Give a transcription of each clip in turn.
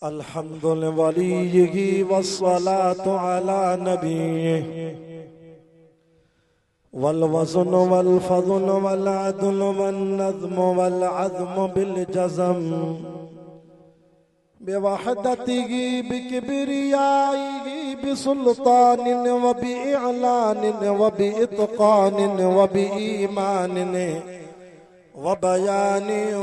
अल्हम्दुलिल्लाह वलिय्यिही वस्सलातु अला नबिय्यिही वल वज़्न वल फ़ज़्ल वल अदल वन नज़्म वल अज़्म बिल जज़म बिवहदतिही बिकिब्रियाइही बिसुल्तानिन व बिइलानिन व बिइत्क़ानिन व बिईमानिन व बयानिन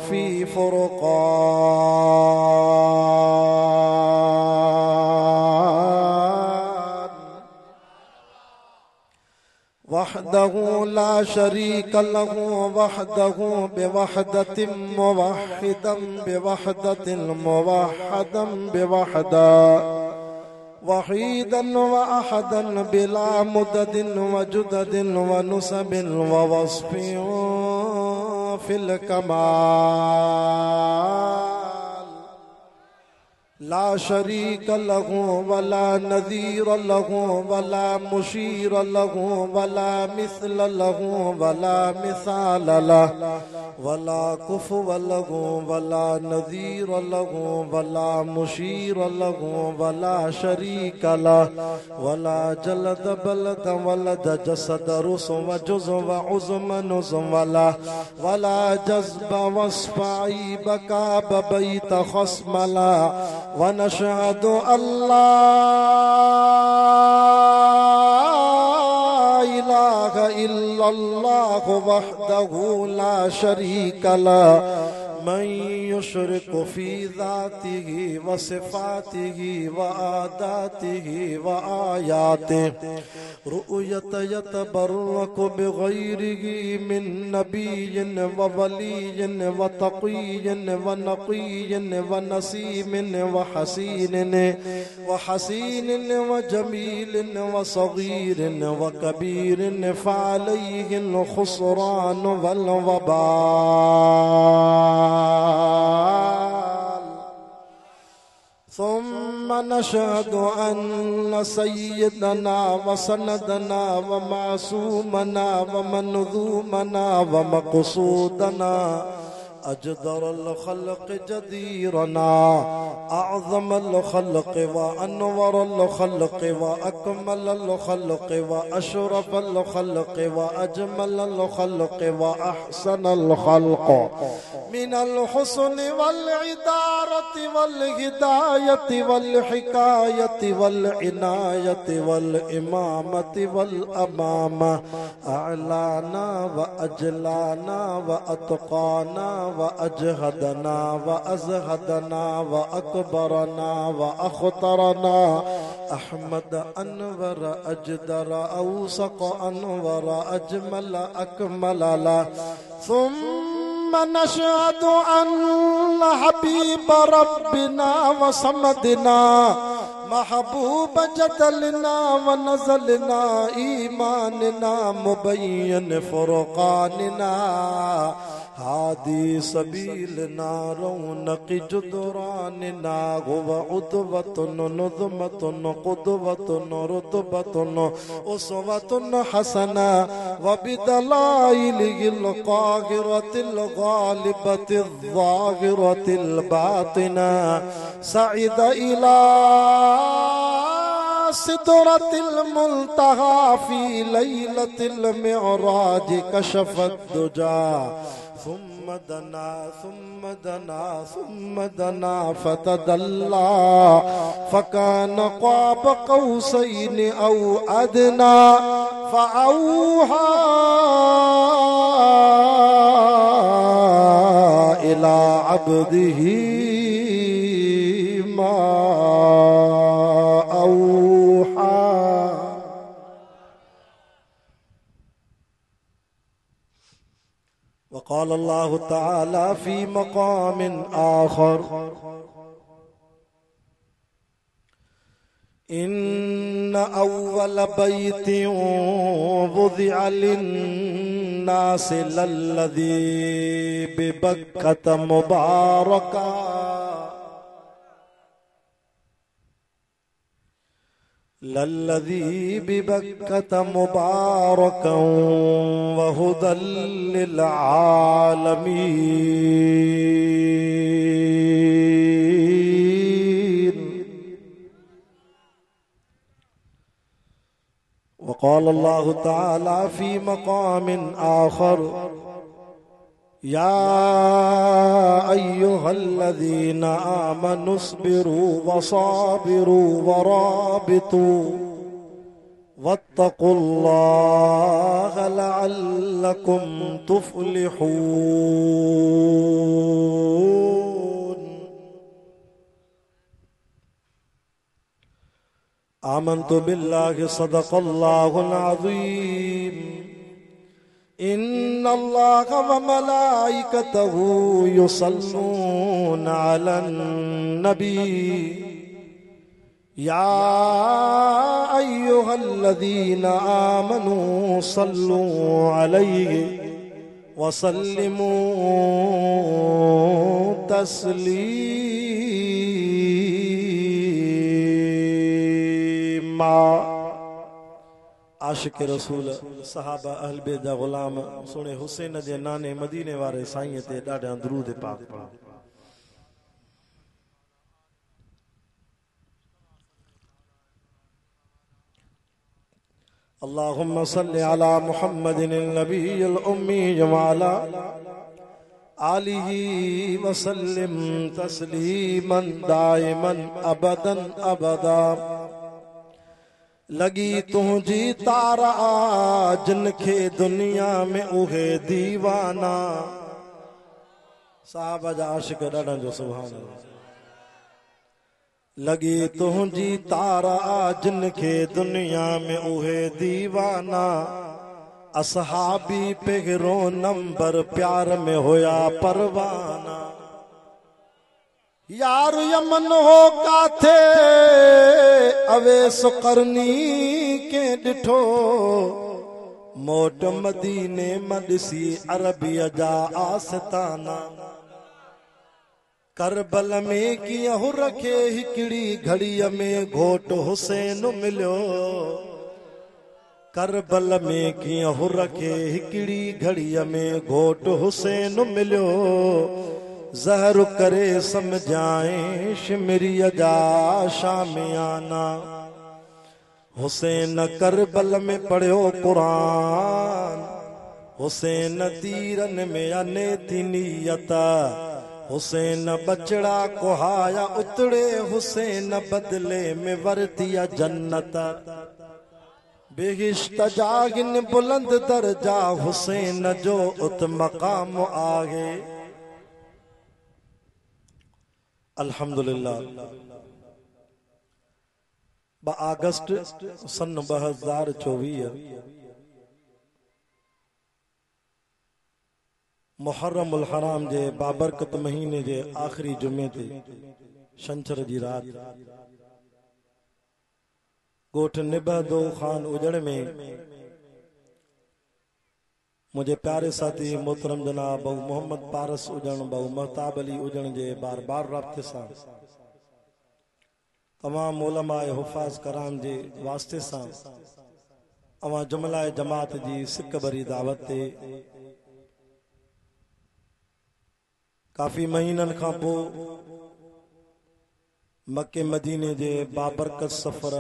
फी फ़ुरक़ान वहदहु ला शरीक लहु वहदहु बिवहदतिन मुवह्हिदन बिवहदतिन मुवह्हदन बिवहदा वहीदन व अहदन बिला मुददिन व जुददिन व नुसबिन व वस्फिन फिल कमाल ला शरीक लहु वला नज़ीर लहु वला मुशीर लहु वला मिस्ल लहु वला मिसाल लहु वला कुफ़ुव लहु वला नज़ीर लहु वला मुशीर लहु वला शरीक लहु वला जलद बलद वलद जसद रुस व जुज़ व उज़्म नुज़्म वला जज़्ब वस्फ़ ऐब काब बैत ख़स्मला व नशहदु अल्ला इलाहा इल्लल्लाहु वहदहु ला शरीका लहु मन युशरिकु फी ज़ातिही व सिफ़ातिही व आदातिही व आयातिही रु'यत यतबर्रकु बिग़ैरिही मिन नबिय्यिन व वलिय्यिन व तक़िय्यिन व नक़िय्यिन व नसीमिन व हसीनिन व जमीलिन व सग़ीरिन व कबीरिन फ़अलैहिल ख़ुस्रान वल वबाल सुम्मा नशहदु अन्न सय्यदना व सनदना व मासूमना व मनज़ूमना व मक़सूदना अजदरल खल्क़ जदीरना अअज़मल खल्क़ व अनवरल खल्क़ व अकमलल खल्क़ व अशरफल खल्क़ व अजमलल खल्क़ व अहसनल खल्क़ मिनल हुस्न वल इदारति वल हिदायति वल हिकायति वल इनायति वल इमामति वल अमामा अअलाना व अजलाना व अतक़ाना व अजहदना व अज़हदना व अकबरना व अख़तरना अहमद अनवर अजदर औसक़ अनवर अजमल अकमल ला सुम्मा नशहदु अन्न हबीब रब्बिना व समदना महबूब जदलना व नज़लना ईमानना मुबय्यन फ़ुरक़ानना हादी सबीलना रौनक़ जुदरानना हुव उद्वतुन नुज़मतुन क़ुद्वतुन रुतबतुन उसवतुन हसना व बिदलाइलिल क़ाहिरतिल गालिबतिल ज़ाहिरतिल बातिना सईद इला सिदरतिल मुल्तहा फी लैलतिल मिअराज कशफत दुजा ثم دنا فتدلى فكان قاب قوسين أو أدنى فأوحى إلى عبده ما أوحى وقال الله تعالى في مقام آخر إن أول بيت وضع للناس للذي ببكة مباركا लल्लज़ी बिबक्कत मुबारकं व हुदल लिल आलमीन। वक़ाल अल्लाहु ताला फी मक़ामिन आखर या अय्युहल्लज़ीना आमनुस्बिरू वसाबिरू वराबितू वत्तकुल्लाह लअल्लकुम तुफ्लिहून। आमन्तु बिल्लाहि सदक़ल्लाहुल अज़ीम। इन्नल्लाह व मलाइकतहु युसल्लूना अलन नबी या अय्युहल्लज़ीना आमनू सल्लू अलैहि वसल्लिमू तस्लीमा। आशिक रसूल सहाबा अहल बैत जा गुलाम सुने हुसैन जे नाने मदीने वारे साईं ते ॾाढा दरूद पाक पढ़ो। अल्लाहुम्मा सल्लि अला मुहम्मदिन नबील उम्मी व अला आलिही व सल्लिम तस्लीमन दाइमन अबदन अबदा। लगी तुझी तारा जिनखे दुनिया में उहे दीवाना। साहबा जा आशिक ॾाढा जो सुभान अल्लाह। लगी तुझी तारा जिनखे दुनिया में उहे दीवाना। असहाबी पहिरों नंबर प्यार में होया परवाना। यार यमन हो काथे अवेस करनी के डिठो। मोट मदीने मदसी अरबिया जा आस्ताना। करबल में किया हो रखे हिकड़ी घड़ीअ में घोट हुसैन मिलियो। करबल में किया हो रखे हिकड़ी घड़ीअ में घोट हुसैन मिलियो। ज़हर करे समझाए शिमरिया जा शामियाना। हुसैन करबल में पढ़ियो कुरान। हुसैन तीरन में अने थी नियत। हुसैन बचड़ा कोहाया उतड़े। हुसैन बदले में वरतिया जन्नत। बेहिश्त जागिन बुलंद दर्जा हुसैन जो उत मकाम आगे। अल्हम्दुलिल्लाह। 2 अगस्त सन 2024 मुहर्रमुल हराम जे बाबरकत महीने जे आखिरी जुमे ते छंछर जी रात गोठ निबहदो खान उजड़ में मुझे प्यारे साथी मोहतरम जनाब बहु मोहम्मद पारस उजण बहु महताब अली उजण जे बार बार राब्ते सां तमाम उलमाए हुफाज कराम जे वास्ते सां अवां जुमलाए जमात जी सिक भरी दावत ते काफ़ी महीनन खां पोइ मक्के मदीने जे बाबरकत सफ़र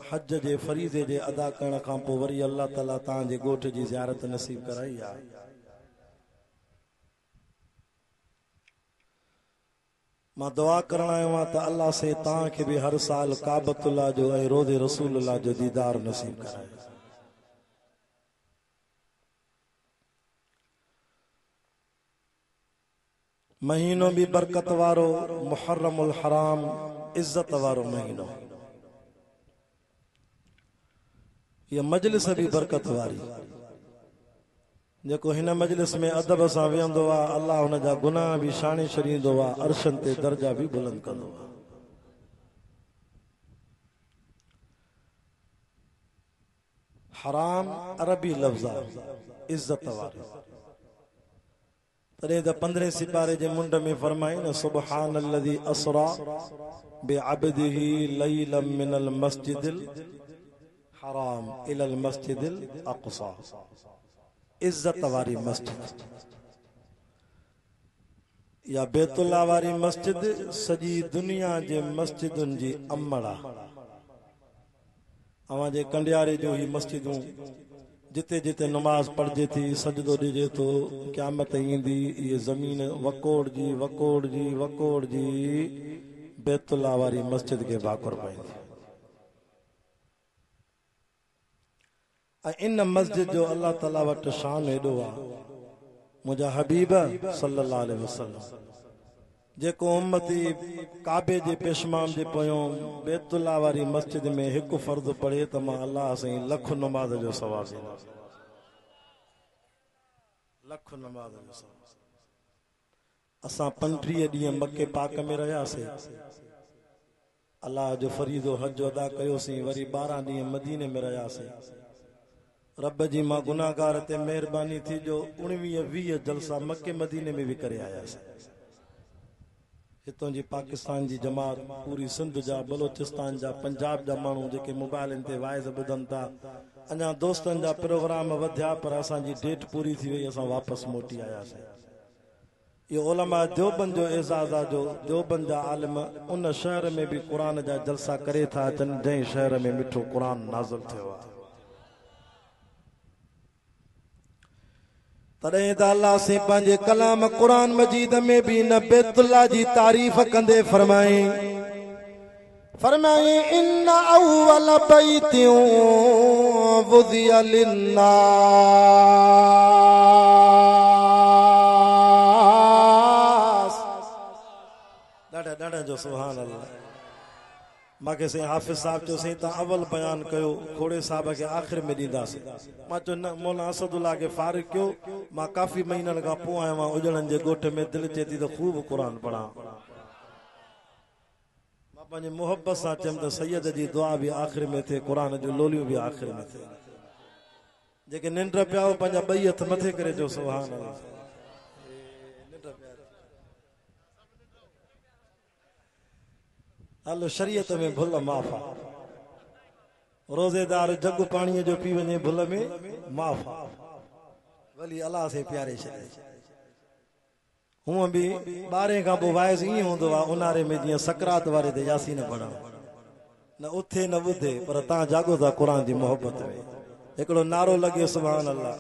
हज जे फरीज़े जे अदा करण खां पोइ वरी अल्लाह ताला तव्हांजे ॻोठ जी ज़ियारत नसीब कराई आहे। मां दुआ करण आयो आहियां त अल्लाह से तव्हांखे बि हर साल काबतुल्लाह जो ऐं रोज़े रसूलुल्लाह जो दीदार नसीब कराए। महीनो भी बरकत वारो मुहर्रमुल हराम इज्जत वारो महीनो। ये मजलिस भी बरकत वारी जेको हिन मजलिस में अदब सां वेहंदो आहे अल्लाह हुन जा गुनाह भी शाणे छॾींदो आहे अर्शन ते दर्जा भी बुलंद कंदो आहे। हराम अरबी लफ्ज़ आहे इज्जत वारो। तॾहिं त 15 सिपारे जे मुंड में फरमाई न सुब्हानल्लज़ी असरा बिअब्दिही लैलन मिनल मस्जिदिल हराम इलल मस्जिदिल अक़सा। इज्जत वारी मस्जिद या बैतुल्लाह वारी मस्जिद सॼी दुनिया जे मस्जिदुनि जी अमड़ आहे। अवां जे कंडियारे जो ही मस्जिदूं जिते जिते नमाज पढ़जे थी सजदो ॾिजे थो क़यामत ईंदी ये ज़मीन वकोड़ जी बैतुल्लाह वारी मस्जिद के भाकुर पईंदी। इन मस्जिद जो अल्लाह ताला वटि शान एॾो आहे मुंहिंजा हबीब सल्लल्लाहु अलैहि वसल्लम जेको उम्मती काबे जे पेशमान जे पोयों बैतुल्लाह वारी मस्जिद में हिकु फर्ज़ पढ़े त मां अल्लाह साईं लख नमाज जो सवाब ॾींदुमि। लख नमाज जो सवाब। असां 35 ॾींहं मके पाक में रहियासीं, अल्लाह जो फरीदो हज अदा कयोसीं, वरी 12 ॾींहं मदीने में रहियासीं। रब जी मां गुनाहगार ते महिरबानी थी जो 19-20 जलसा मके मदीने में भी करे आयासीं। हितों जी पाकिस्तान जी जमात पूरी सिंध जा बलोचिस्तान जा पंजाब जा माण्हू जेके मोबाइल ते वाइज़ ॿुधनि था, अञा दोस्तनि जा प्रोग्राम वधिया पर असांजी डेट पूरी थी वई, असां वापसि मोटी आयासीं। इहो उलमा देवबंद जो एज़ाज़ आहे जो देवबंद जा आलिम उन शहर में भी क़ुरान जा जलसा करे था अचनि जंहिं शहर में मिठो क़ुरान नाज़िल थियो आहे। तॾहिं त अल्लाह से पंहिंजे कलाम क़ुरान मजीद में भी न बैतुल्लाह जी तारीफ़ कंदे फरमाए इन अव्वल बैतिन वुदिया लिन्नास। ॾाढा जो सुभान अल्लाह। मांखे से हाफिज़ साहब जो से ता अवल बयान कयो, खोड़े साहब के आखिर में दींदासीं। मां चयो न मौलाना असदुल्लाह के फारिग कयो, मां काफ़ी महीननि खां पोइ आयो आहियां उजड़नि जे ॻोठ में, दिलि चे थी त ख़ूब क़ुरान पढ़ां। मां पंहिंजी मोहब्बत सां चयमि त सैयद जी दुआ भी आखिर में थे, क़ुरान जो लोलियूं भी आखिर में थे। जेके निंड पिया हो पंहिंजा 2 हथ मथे करे जो सुभान अल्लाह। हलो शरीयत में भुल माफ़ा, रोज़ेदार जग पानी जो पी वने भुल में माफ़ा, वली अल्लाह से प्यारे छे। हूं भी 12 खां पोइ वाइज़ ईअं हूंदो आहे उन्हारे में जीअं सकरात वारे ते यासीन पढ़ण, न उथे न ॿुधे पर तव्हां जागो था क़ुरान जी मोहब्बत में। हिकिड़ो नारो लॻे सुभान अल्लाह।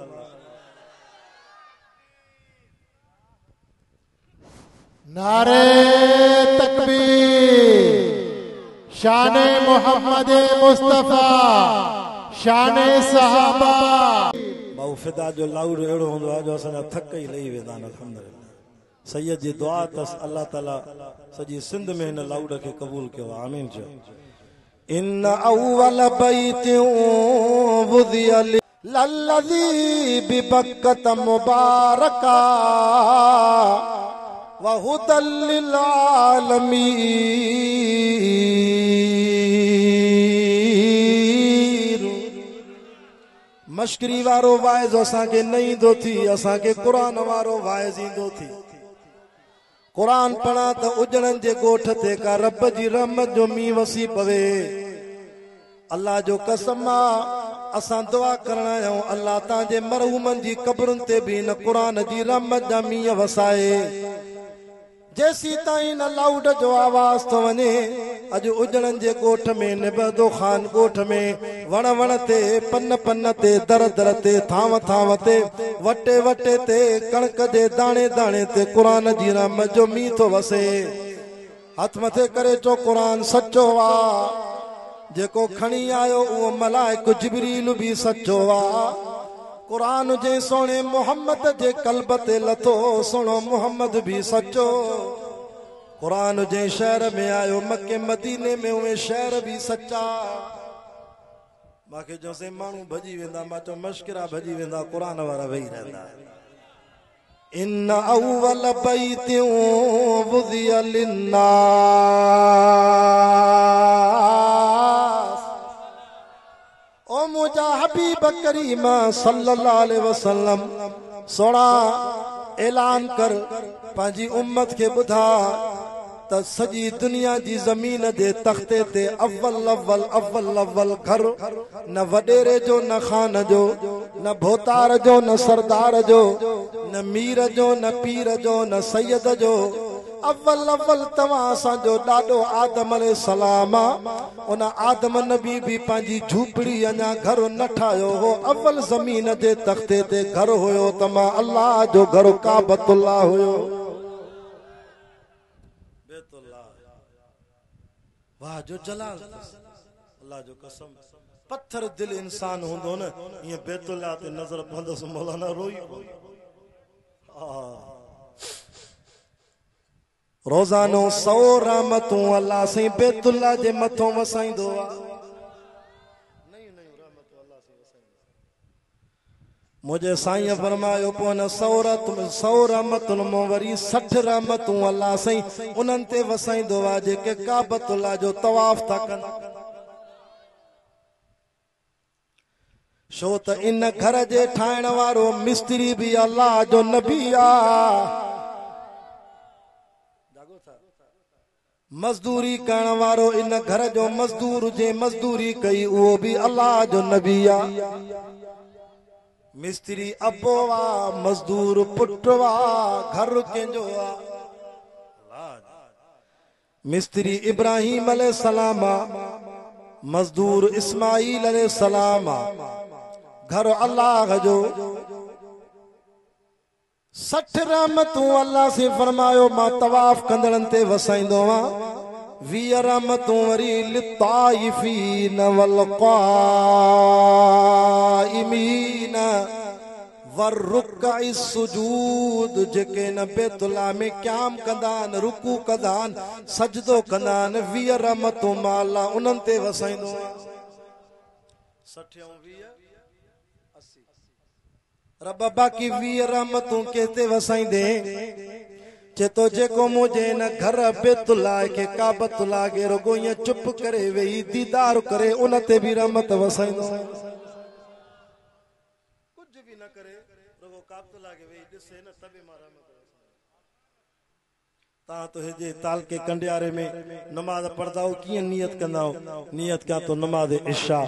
नारे तकबीर, शाने मोहम्मद मुस्तफा, शाने सहाबा। बाऊ फिदा जो लाउड अहिड़ो हूंदो आहे जो असांजा थक ई लही वेंदा आहिनि। अल्हम्दुलिल्लाह सैयद जी दुआ अथसि, अल्लाह ताला सॼी सिंध में हिन लाउड खे क़बूल कयो। आमीन चयो। इन अव्वल बैतिन वुदिया लल्लज़ी बिबक्कत मुबारका वहुदल लिल आलमीन। मश्करी वारो वाइज़ असांखे न ईंदो थी, असांखे क़ुरान वारो वाइज़ ईंदो थी। क़ुरान पढ़ा त उजड़नि जे ॻोठ ते का रब जी रहमत जो मींहुं वसी पवे। अल्लाह जो कसम आहे असां दुआ करण आहियूं अल्लाह तव्हांजे मरहूमनि जी क़बरुनि ते भी न क़ुरान जी रहमत जा मींहुं वसाए। जेसी ताईं न लाउड जो आवाज़ तो वञे, अॼु उजड़नि जे ॻोठ में निबदो ख़ान ॻोठ में वण वण ते पन पन ते दर दर ते थांव थांव ते वटे वटे ते कणक जे दाणे दाणे ते क़ुरान जी रहमत जो मींहुं थो वसे। हथ मथे करे चो क़ुरान सचो आहे, जेको खणी आयो उहो मलाइक जिब्रील भी सचो आहे। क़ुरान जे सोने मोहम्मद जे कल्ब ते लथो, सुनो मोहम्मद भी सचो। क़ुरान जे शहर में आयो मके मदीने में उहे शहर भी सच्चा। मांखे जो से माण्हू भॼी वेंदा, मां चयो मश्किरा भॼी वेंदा, क़ुरान वारा वेही रहंदा। इन अव्वल बैतिन वुदिया लिन्नास। ओ मुझा हबीब करीम सल्लल्लाहु अलैहि वसल्लम सोना ऐलान कर पंहिंजी उम्मत के ॿुधा त सॼी दुनिया जी ज़मीन जे तख्ते ते अव्वल अव्वल अव्वल अव्वल घर न वॾेरे जो न खान जो न भोतार जो न सरदार जो न मीर जो न पीर जो न सैयद जो अव्वल अव्वल तवा असांजो ॾाॾो आदम अलैहिस्सलाम उन आदम नबी भी पंहिंजी झूपड़ी अञा घर न ठाहियो हो अव्वल ज़मीन जे तख्ते ते घर हुयो तमा अल्लाह जो घर काबतुल्लाह हुयो बेतुल्लाह वाह जो जलाल अल्लाह जो कसम पत्थर दिल इंसान हूंदो न ये बेतुल्लाह ते नजर पवंदस मौलाना रोई रोजानो 100 रहमतूं अल्लाह से बेतुल्लाह जे मथों वसाईंदो आ मुझे साईं फरमायो पो न 100 रहमतुन मो वरी 60 रहमतूं अल्लाह से उन्हनि ते वसाईंदो आ जेके काबतुल्लाह जो तवाफ था कनि छो त इन घर जे ठाहिण वारो मिस्त्री भी अल्लाह जो नबी आ मजदूरी करण वारो इन घर जो मजदूर जे मजदूरी कई उहो भी अल्लाह जो नबी आ मिस्त्री अबो वा मजदूर पुटवा घर कंहिंजो आ मिस्त्री इब्राहिम अलैहिस्सलाम मजदूर इस्माइल अलैहिस्सलाम घर अल्लाह जो 60 रहमतूं अल्लाह से फरमायो मां तवाफ कंदड़न ते वसाईंदो आ 20 रहमतूं वरी लिताइफीन वल क़ाइमीन वरुक्काइ सुजूद जेके न बेतुल्लाह में क़याम कंदान रुकू कंदान सजदो कंदान 20 रहमतूं मां अल्लाह उन्हनि ते वसाईंदो आ 60 ऐं 20 रब बाकी 20 रहमतूं केते वसाईंदे चेतो जेको मुझे न घर बेतुल्लाह के काबतुल्लाह के रुगो ये चुप करे वेही दीदार करे उन ते भी रहमत वसाईंदो कुछ भी न करे रुगो काबतुल्लाह के वेही ॾिसे न तबे मां रहमत ता तो हे ताल के कंडियारे में नमाज पढ़दा हो किए नियत कंदा हो नियत क्या तो नमाज इशा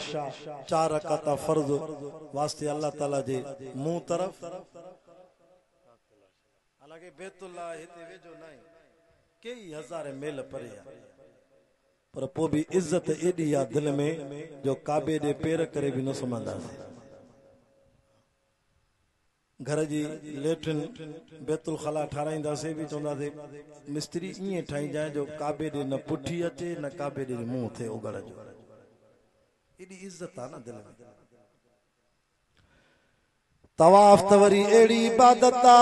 4 रकात फर्ज वास्ते अल्लाह ताला जे मुंह तरफ हालांकि बेतुल्लाह हिते वेजो नहीं कई हजार मेल परे पर पो भी इज्जत एडी आ दिल में जो काबे दे पैर करे भी न समझदा घर जी लेट्रिन बेतुल खला ठाराईंदा से भी चवंदा से मिस्त्री इए ठाई जाए जो काबे दे न पुठी अचे न काबे दे मुंह थे उगड़ जो एडी इज्जत आ ना दिल में तवाफ तवरी एड़ी इबादत आ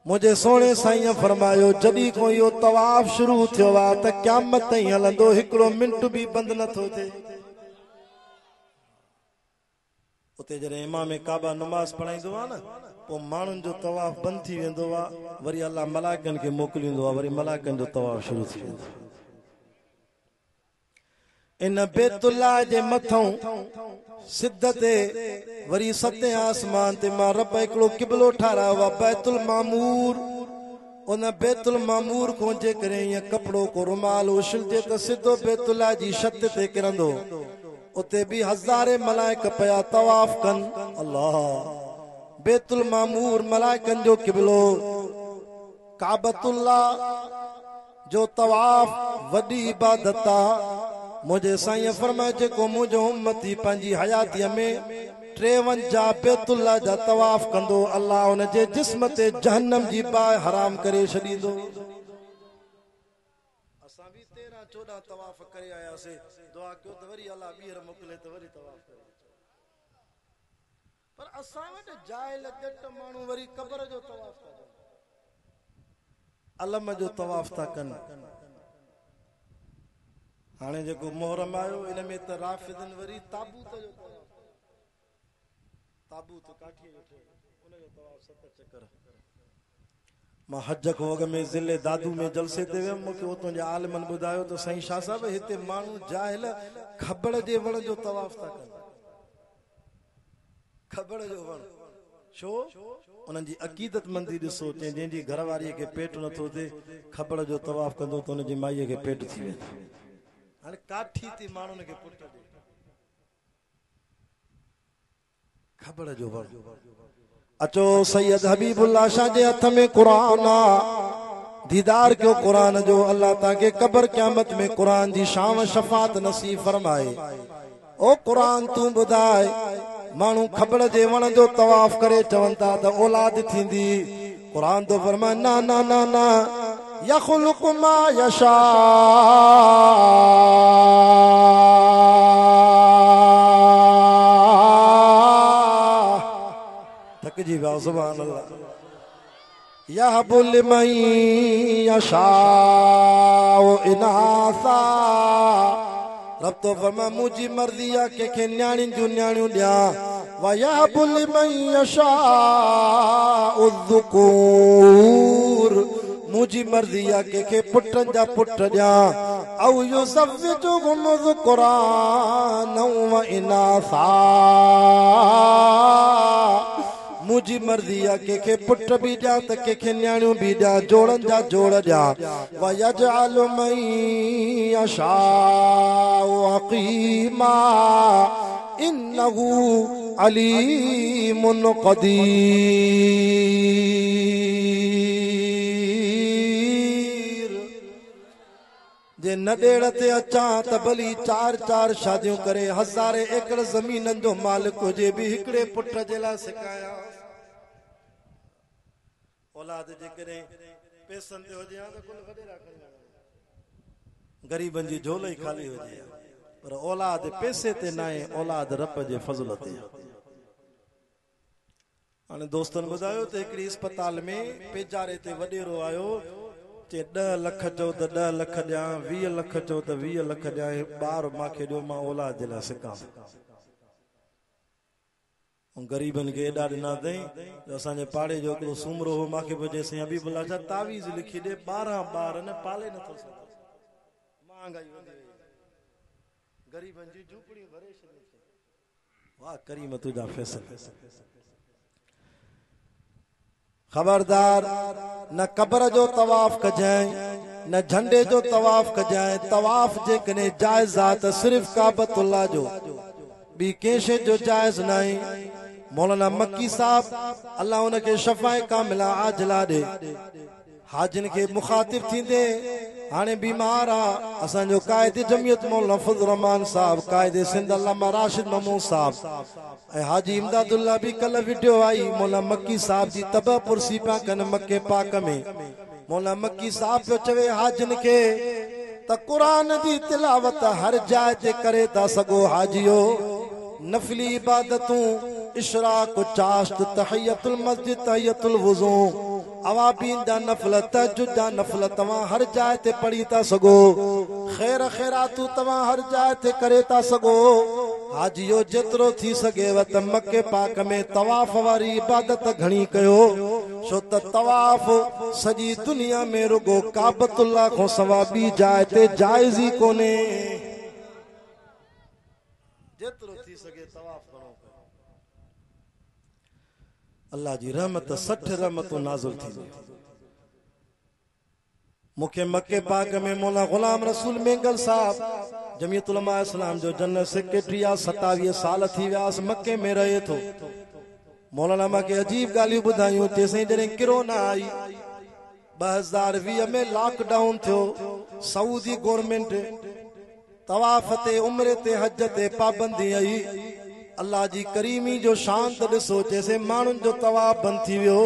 मुझे सोने साईं फरमायो जदी को यो तवाफ शुरू थियो आ त क़यामत ताईं हलंदो हिकड़ो मिनट भी बंद न थो थे उते जरे इमाम काबा नमाज पढ़ाईंदो आ न पो मानुन जो तवाफ बंद थी वेंदो आ वरी अल्लाह मलाइकन के मोकलिंदो आ वरी मलाइकन जो तवाफ शुरू थी वेंदो इन बेतुल्लाह जे मथों सिद्ध ते वरी 7 आसमान ते मां रब हिकड़ो क़िबलो ठारायो आ बैतुल मामूर उन बैतुल मामूर को जे करे ये कपड़ो को रुमाल उछलजे त सिद्धो बेतुल्लाह जी छत ते किरंदो उते भी हजारे मलाइक पया तवाफ कन अल्लाह बेतुल मामूर मलाइकन जो क़िबलो काबतुल्लाह जो तवाफ वडी इबादत आ मुझे साईं फरमाए जेको मुझो उम्मती पंजी हयाती में 53 बेतुल्लाह जा तवाफ कंदो अल्लाह उन जे जिस्म ते जहन्नम जी बाहि हराम करे छडींदो असां भी 13-14 तवाफ करे आया से दुआ कयो त वरी अल्लाह ॿीहर मोकले त वरी तवाफ करे पर असां वट जाइल जट माण्हू वरी कब्र जो तवाफ था कनि अलम जो तवाफ था कनि हाणे जेको मोहरम आयो इन में त राफिदन वरी ताबूत जो ताबूत काठी जो उन जो तवाफ 7 चक्कर मां हज खोग में ज़िले दादू में जलसे ते वियमि मूंखे उतो जे आलिमन ॿुधायो त साईं शाह साहब हिते माण्हू जाहिल खबड़ जे वण जो तवाफ था कनि खबड़ जो वण छो उन्हनि जी अक़ीदतमंदी ॾिसो जंहिंजी घरवारीअ खे पेट नथो थिए खबड़ जो तवाफ कंदो त उनजी माईअ खे पेट थी वेंदो हाणे काठी थी माण्हुनि खे पुट ॾे खबड़ जो वण अचो सैयद हबीबुल्लाह शाह जे हथ में क़ुरान आ दीदार क्यों कुरान जो। अल्लाह ताके कब्र क़यामत में कुरान जी शाम शफात नसीब फरमाए। ओ कुरान तू बुधाए मानू खबड़ जे वण जो तवाफ करे चवन था त औलाद थींदी। कुरान तो फरमाए ना ना ना ना यखलुकु मा यशा। थक जी वाह सुभान अल्लाह। यहबु लिमन यशाउ इनासा। रब तो फरमा मुझी मर्जी आ के न्याणी जूं न्याणियूं ॾियां। व यहबु लिमन यशाउ ज़ुकूर। मुझी मर्जी आ के पुटन जा पुट ॾियां। औ युज़व्विजुहुम ज़ुकरान व इनासा। मुझी मर्जी आ के पुट भी ॾियां त के न्याणियूं भी ॾियां। जोड़न जा जोड़ ॾियां। व यजअलु मन यशाउ अक़ीमा इन्नहु अलीमुन क़दीर। जे न ॾेड़ ते अचां त भली 4-4 शादियूं करे 1000 एकड़ ज़मीननि जो मालिक हुजे भी हिकिड़े पुट जे लाइ सिकाया। औलाद जे करे पैसनि ते हुजे त कुल वॾेरा खणी गरीबनि जी झोल ई खाली हुजे। पर औलाद पैसे ते न आहे, औलाद रब जे फज़ल ते। हाणे दोस्तनि ॿुधायो त हिकिड़ी अस्पताल में पेजारे ते वॾेरो आयो चे 10 लख चओ त 10 लख ॾियां, 20 लख चओ त 20 लख ॾियां। ॿार मूंखे ॾियो मां औलाद जे लाइ सिकां। गरीबन के एडा ॾिना अथई। असांजे पाड़े जो हिकिड़ो सूमरो हो मूंखे बि चयईं अभी भला छा तावीज़ लिखी ॾे 12 ॿार न पाले नथो सघे। महांगाई वधी वई, गरीबन जी झूपड़ियूं भरे छॾियूं। वाह करीम तुंहिंजा फैसला। खबरदार न कब्र जो तवाफ कजाएं न झंडे जो तवाफ कजाएं। तवाफ जेकॾहिं जाइज़ आहे त सिर्फ़ काबतुल्लाह जो, ॿी कंहिं शइ जो जाइज़ न आहे। मौलाना मक्की साहब अल्लाह उनखे शफ़ाए कामिला आजिला ॾे। हाजिन के मुखातिब थींदे हाणे बीमार आ। असांजो कायदे जमियत मौलाना फज़ल रहमान साहब, कायदे सिंध अल्लामा राशिद महमूद साहब ऐं हाजी इमदादुल्ला भी कल वीडियो आई। मौलाना मक्की साहब जी तबह पुरसी पिया कनि मके पाक में। मौलाना मक्की साहब पियो चवे हाजिन के त कुरान जी तिलावत हर जाइ ते करे था सघो। हाजियो नफली इबादतूं इशराक चाश्त तहियतुल मस्जिद तहियतुल वुज़ू अवाबीन जा नफल तहज्जुद जा नफल तव्हां हर जाइ ते पढ़ी था सघो। खैर खैरातूं तव्हां हर जाइ ते करे था सघो। हाजियो जेतिरो थी सघेव त मके पाक में तवाफ वारी इबादत घणी कयो। छो त तवाफ सॼी दुनिया में रुगो काबतुल्लाह खां सवा ॿी जाइ ते जाइज़ ई कोन्हे। जेतिरो थी सघे तवाफ करो। अल्लाह जी रहमत 60 रहमतों नाज़िल थी। मुखे मक्के पाक में मौला गुलाम रसूल मेंगल साहब जमीयत उलमा इस्लाम जो जनरल सेक्रेटरी आ। 27 साल थी वियास मक्के में रहे थो। मौलाना मूंखे अजीब ॻाल्हियूं ॿुधायूं। चेसई जॾहिं किरोना आई 2020 में लॉकडाउन थियो। सऊदी गवर्नमेंट तवाफ ते उम्रे ते हज ते पाबंदी आई। अल्लाह जी करीमी जो शान त ॾिसो। जैसे माण्हुनि जो तवाफ बंदि थी वियो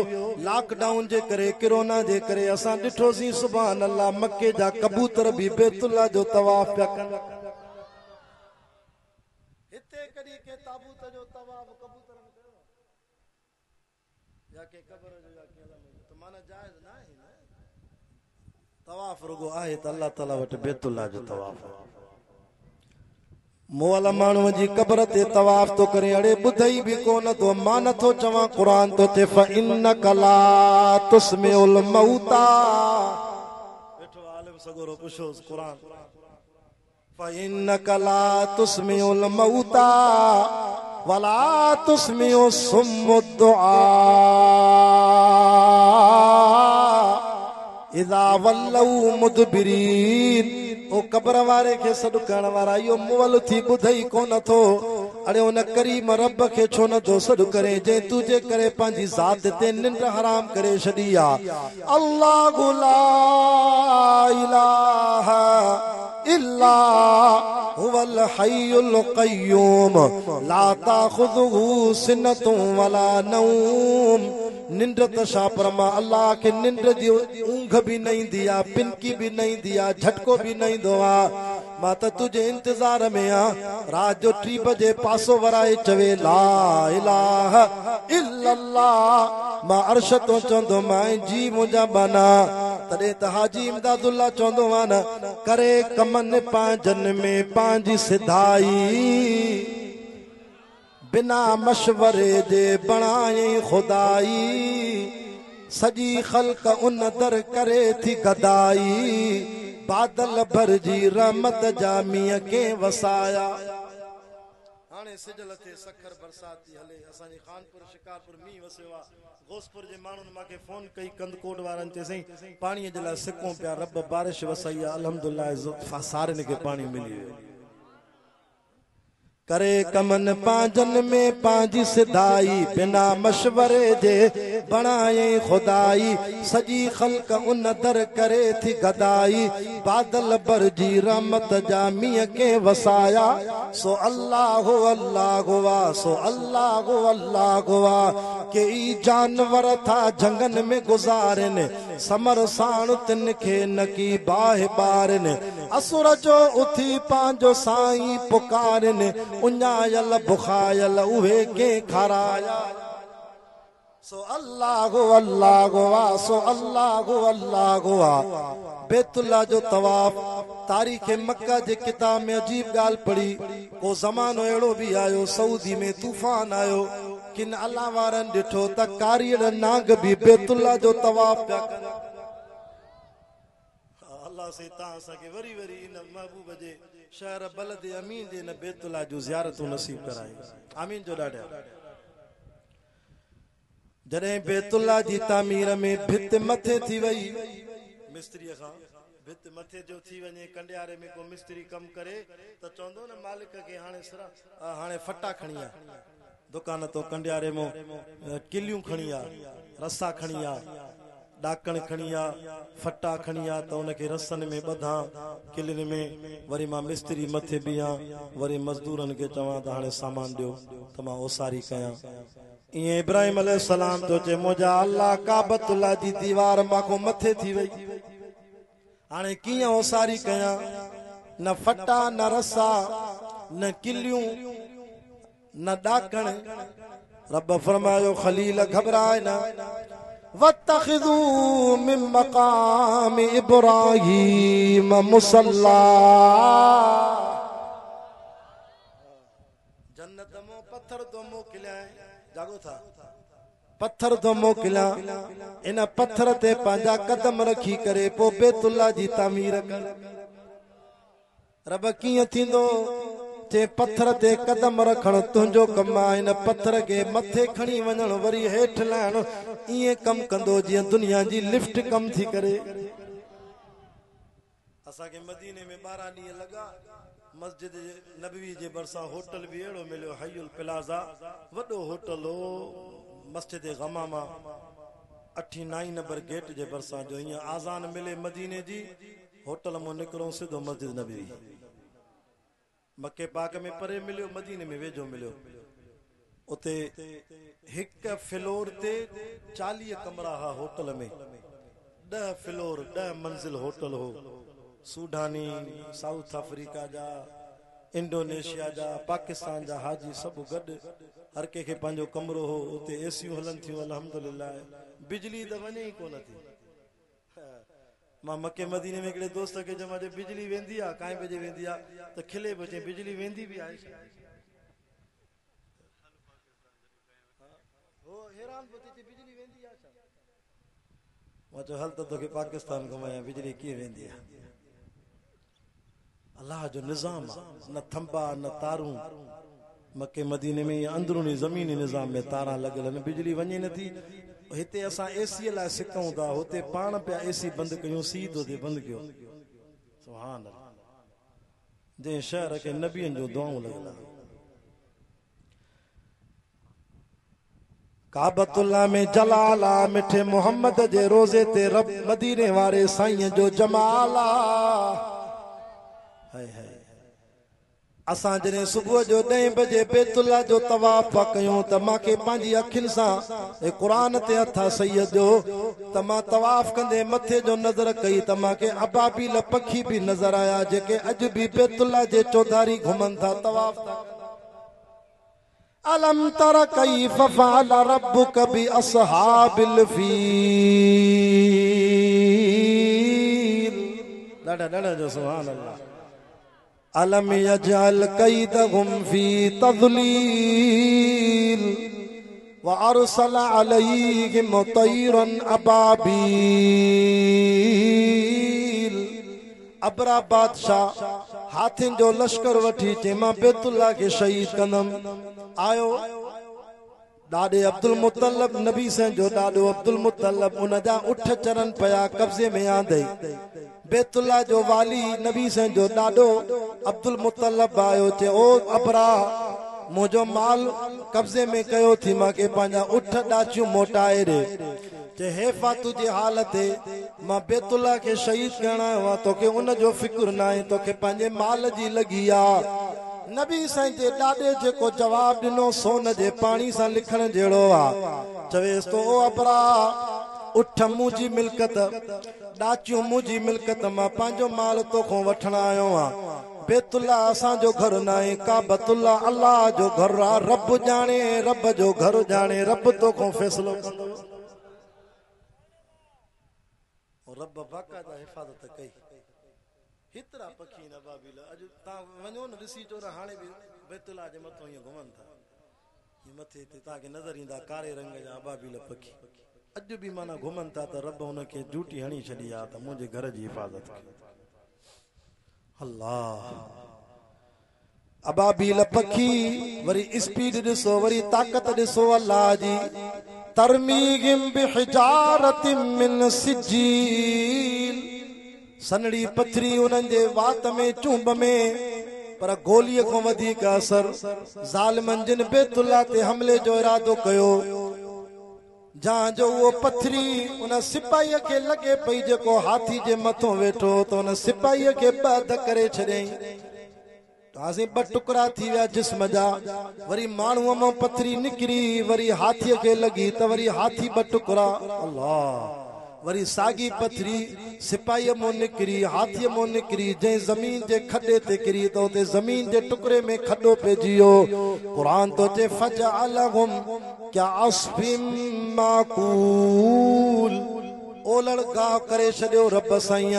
लॉकडाउन जे करे, किरोना जे करे। असां ॾिठोसीं सुभान अल्लाह मके जा कबूतर भी बैतुल्लाह जो तवाफ पिया कनि। हिते कॾहिं के ताबूत जो तवाफ कबूतर में कयो या के कब्र जो या के त माना जायज़ न आहे। तवाफ रुगो आहे त अल्लाह ताला वटि बैतुल्लाह जो तवाफ। मोला माण्हूअ जी कब्र ते तवाफ तो करे अड़े ॿुधई भी कोन तो मां नथो चवां। क़ुरान तो चे फइन्नक ला तुस्मिउल मौता। बैठो आलिम सगोरो पुछोस क़ुरान। फइन्नक ला तुस्मिउल मौता वला तुस्मिउ सुम्मुद दुआ इज़ा वल्लौ मुदबिरीन। ओ कब्र वारे के सॾु करण वारा इहो मुअल थी ॿुधई कोन थो। अरे उन करीम रब के छो न तो सॾु करे जे तुझे करे पंहिंजी ज़ात ते निंड हराम करे छॾी आहे। अल्लाहु ला इलाहा इल्ला हुवल हय्युल क़य्यूम ला ताख़ुज़ुहु सिनतुन वला नौम। निंड त छा पर मां अल्लाह के निंड जी ऊंघ भी न ईंदी आहे, पिनकी भी न ईंदी आहे, झटको भी न ईंदो आहे। मां त तुझे इंतज़ार में आ, रात जो 3 बजे पासो वराए चवे ला इलाहा इल्लल्लाह। मां अर्श तो चवंदो मां जी मुंहिंजा बाना। तॾहिं त हाजी इमदादुल्ला चवंदो आहे न, करे कमनि पंहिंजन में पंहिंजी सिधाई, बिना मशवरे जे बणाई खुदाई, सॼी ख़ल्क उन दर करे थी गदाई, बादल भरजी रहमत जा मींहं के वसाया। हाणे सिजल थे सखर बरसात थी हले, असांजे खानपुर शिकारपुर मींहुं वसियो आहे। गोसपुर जे माण्हुनि मूंखे फोन कई कंदकोट वारनि ते, सही पाणीअ जे लाइ सिकूं पिया, रब बारिश वसाई आहे, अल्हम्दुलिल्लाह सारनि खे पाणी मिली वियो। करे कमन पंहिंजन में पंहिंजी सिधाई, बिना मशवरे जे बणाई खुदाई, सॼी ख़ल्क उन दर करे थी गदाई, बादल भरजी रहमत जा मींहं के वसाया। सो अल्लाह अल्लाह वाह, सो अल्लाह वाह। कई जानवर था झंगन में गुज़ारनि, समर साण तिन खे नकी बाहि ॿारनि, असुर जो उथी पंहिंजो साईं पुकारनि, उञायल बुखायल उहे के खाराया। सो अल्लाह वाह, सो अल्लाह वाह। बैतुल्ला जो तवाफ, तारीख़ मक्का जे किताब में अजीब ॻाल्हि पढ़ी, को ज़मानो अहिड़ो भी आयो सऊदी में तूफ़ान आयो, किन अल्लाह वारनि ॾिठो त कारीअ नांग भी बैतुल्ला जो तवाफ पिया कनि। अल्लाह से तां असांखे वरी वरी इन महबूब जे शहर बलद अमीन जे न बैतुल्ला जो ज़ियारतूं नसीब कराई। आमीन जो ॾाढा। जॾहिं बैतुल्ला जी तामीर में भित मथे थी वई, मिस्त्रीअ खां भित मथे जो थी वञे, कंडियारे में को मिस्त्री कम करे त चवंदो न मालिक खे हाणे फटा खणी आ, दुकान तो कंडियारे मो किलियूं खणी आ, रसा खणी आ, डाकण खणी आ, फटा खणी आ, त उनखे रसन में ॿधा, किलिन में वरी मां मिस्त्री मथे बीहां, वरी मज़दूरनि खे चवां त हाणे सामान ॾियो त मां ओसारी कयां। इएं इब्राहिम अलैहिस्सलाम तो चे मुंहिंजा अल्लाह काबतुल्लाह जी दीवार माखो मथे थी वई, हाणे कीअं ओसारी कयां, न फटा न रसा न किलियूं न डाकण। रब फरमायो खलील घबराए न, वत्तखिज़ू मिन मकाम इब्राहीम मुसल्ला। जन्नत मो पत्थर तो मोकिलिया, जागो था पत्थर तो मोकिलिया, इन पत्थर ते पंहिंजा कदम रखी करे पोइ बैतुल्ला जी तामीर कर। रब कीअं थींदो, चे पत्थर ते कदम रखण तुंहिंजो कम आहे, इन पत्थर खे मथे खणी वञण वरी हेठि लाहिण, ईअं कम कंदो जीअं दुनिया जी लिफ्ट कम थी करे। असांखे मदीने में 12 ॾींहं लॻा, मस्जिद नबवी जे भरिसां होटल भी अहिड़ो मिलियो, हयुल प्लाज़ा, वॾो होटल हो, मस्जिद गमामा 89 नंबर गेट जे भरिसां जो। हीअं आज़ान मिले मदीने जी, होटल मां निकिरूं सिधो मस्जिद नबवी। मके पाक में परे मिलियो, मदीने में वेझो मिलियो। उते हिक फ्लोर ते 40 कमरा हा होटल में, 10 फ्लोर 10 मंजिल होटल हो। सूडानी, साउथ अफ्रीका जा, इंडोनेशिया जा, पाकिस्तान जा हाजी सब गॾु, हर कंहिंखे पंहिंजो कमरो हो। उते एसियूं हलन थियूं अल्हम्दुलिल्लाह। बिजली त वञे ई कोन थी। मां मके मदीने में हिकिड़े दोस्त खे चयो, बिजली वेंदी आहे, काएं बजे वेंदी आहे, त खिले पियो, चई बिजली वेंदी भी आहे। हो हैरान पियो थिए, बिजली वेंदी आहे छा? मां चयो हल त तोखे पाकिस्तान घुमायां, बिजली कीअं वेंदी आहे। अल्लाह जो निज़ाम आहे, न थंबा न तारूं। मके मदीने में अंदरूनी ज़मीनी निज़ाम में तारा लॻल आहिनि, बिजली वञे नथी। हिते असां एसी लाइ सिकूं था, हुते पाण पिया एसी बंदि कयूं, सीधो ते बंदि कयो। सुभान अल्लाह। जंहिं शहर खे नबियनि जो दुआऊं लॻल। काबतुल्लाह में जलाला मिठे मोहम्मद जे रोज़े ते रब मदीने वारे साईं जो जमाला। हाय हाय असां जने सुबह जो 9 बजे बैतुल्लाह जो तवाफ कयूं त मांखे पंहिंजी अखियुनि सां ए कुरान ते हथा सैयद जो त मां तवाफ कंदे मथे जो नज़र कई त मांखे अबाबील पखी भी नज़र आया जेके अज भी बैतुल्लाह जे चौधारी घुमन था तवाफ था। अलम तर कैफ फअल रब्बुक बि अस्हाबिल फील। ॾाढा जो सुभान अल्लाह। अलम यजअल कैदहुम फी तज़लील व अरसल अलैहिम तैरन अबाबील। अबरा बादशाह हाथिन जो लश्कर वठी चे मां बैतुल्लाह के शहीद कंदम। आयो ॾाॾे अब्दुल मुतल्लब नबी से जो ॾाॾो अब्दुल मुतल्लब उन जा उठ चरन पया कब्जे में आंदई। बैतुल्लाह जो वाली नबी से जो ॾाॾो अब्दुल मुतल्लब आयो चे ओ अबरा मुझो माल कब्जे में कयो थी मांखे पंहिंजा उठ ॾाचियूं मोटाए ॾे। चे हेफा तुझे हालत मां बैतुल्लाह के शहीद करण आयो आहियां तोखे उन जो फिक्र न आहे तोखे पंहिंजे माल जी लगी आ। नबी साईं जे ॾाॾे जेको जवाब ॾिनो सोन जे पाणी सां लिखण जहिड़ो आ। चवेस तो ओ अबरा उठ मुंहिंजी मिल्कत ॾाचियूं मुंहिंजी मिल्कत मां पंहिंजो माल तोखों वठण आयो आहियां। बैतुल्लाह असांजो घर न आहे काबतुल्लाह अल्लाह जो घर आ। रब जाने रब जो घर जाने रब तोखों फैसलो कंदो। रब बाक़ायदा हिफ़ाज़त कई। हितरा पखी न बाबील अज ता वञो न ॾिसी चो हाणे भी बैतुल्लाह जे मथो ईअं घुमन था। ये मथे ते ताके नज़र ईंदा कारे रंग जा बाबील पखी अज भी माना घुमन था त रब उनके ड्यूटी हणी छॾी आ त मुंहिंजे घर जी हिफ़ाज़त कयो। अल्लाह अबाबील पखी वरी स्पीड ॾिसो वरी ताकत ॾिसो अल्लाह जी। तरमीहिम बिहिजारतिम मिन सिजील। सनड़ी पथरी उन्हनि जे वात में चूंब में पर गोलीअ खां वधीक असर ज़ालिमनि जिन बैतुल्लाह ते हमले जो इरादो कयो जहां जो वो पथरी उन सिपाहीअ खे लगे पई जेको हाथी जे मथों वेठो तो उन सिपाहीअ खे बद करे छॾियईं। ताज़े 2 टुकड़ा थी विया जिस्म जा। वरी माण्हूअ मां पथरी निकिरी वरी हाथीअ खे लगी त वरी हाथी 2 टुकड़ा। अल्लाह वरी सागी पथरी सिपाहीअ मों निकिरी हाथीअ मों निकिरी जंहिं ज़मीन जे खॾे ते किरी त उते ज़मीन जे टुकड़े में खॾो पइजी वियो। क़ुरान तो चे फजअलहुम कअस्फिम माकूल। ओलड़ गाह करे छॾियो रब साईं।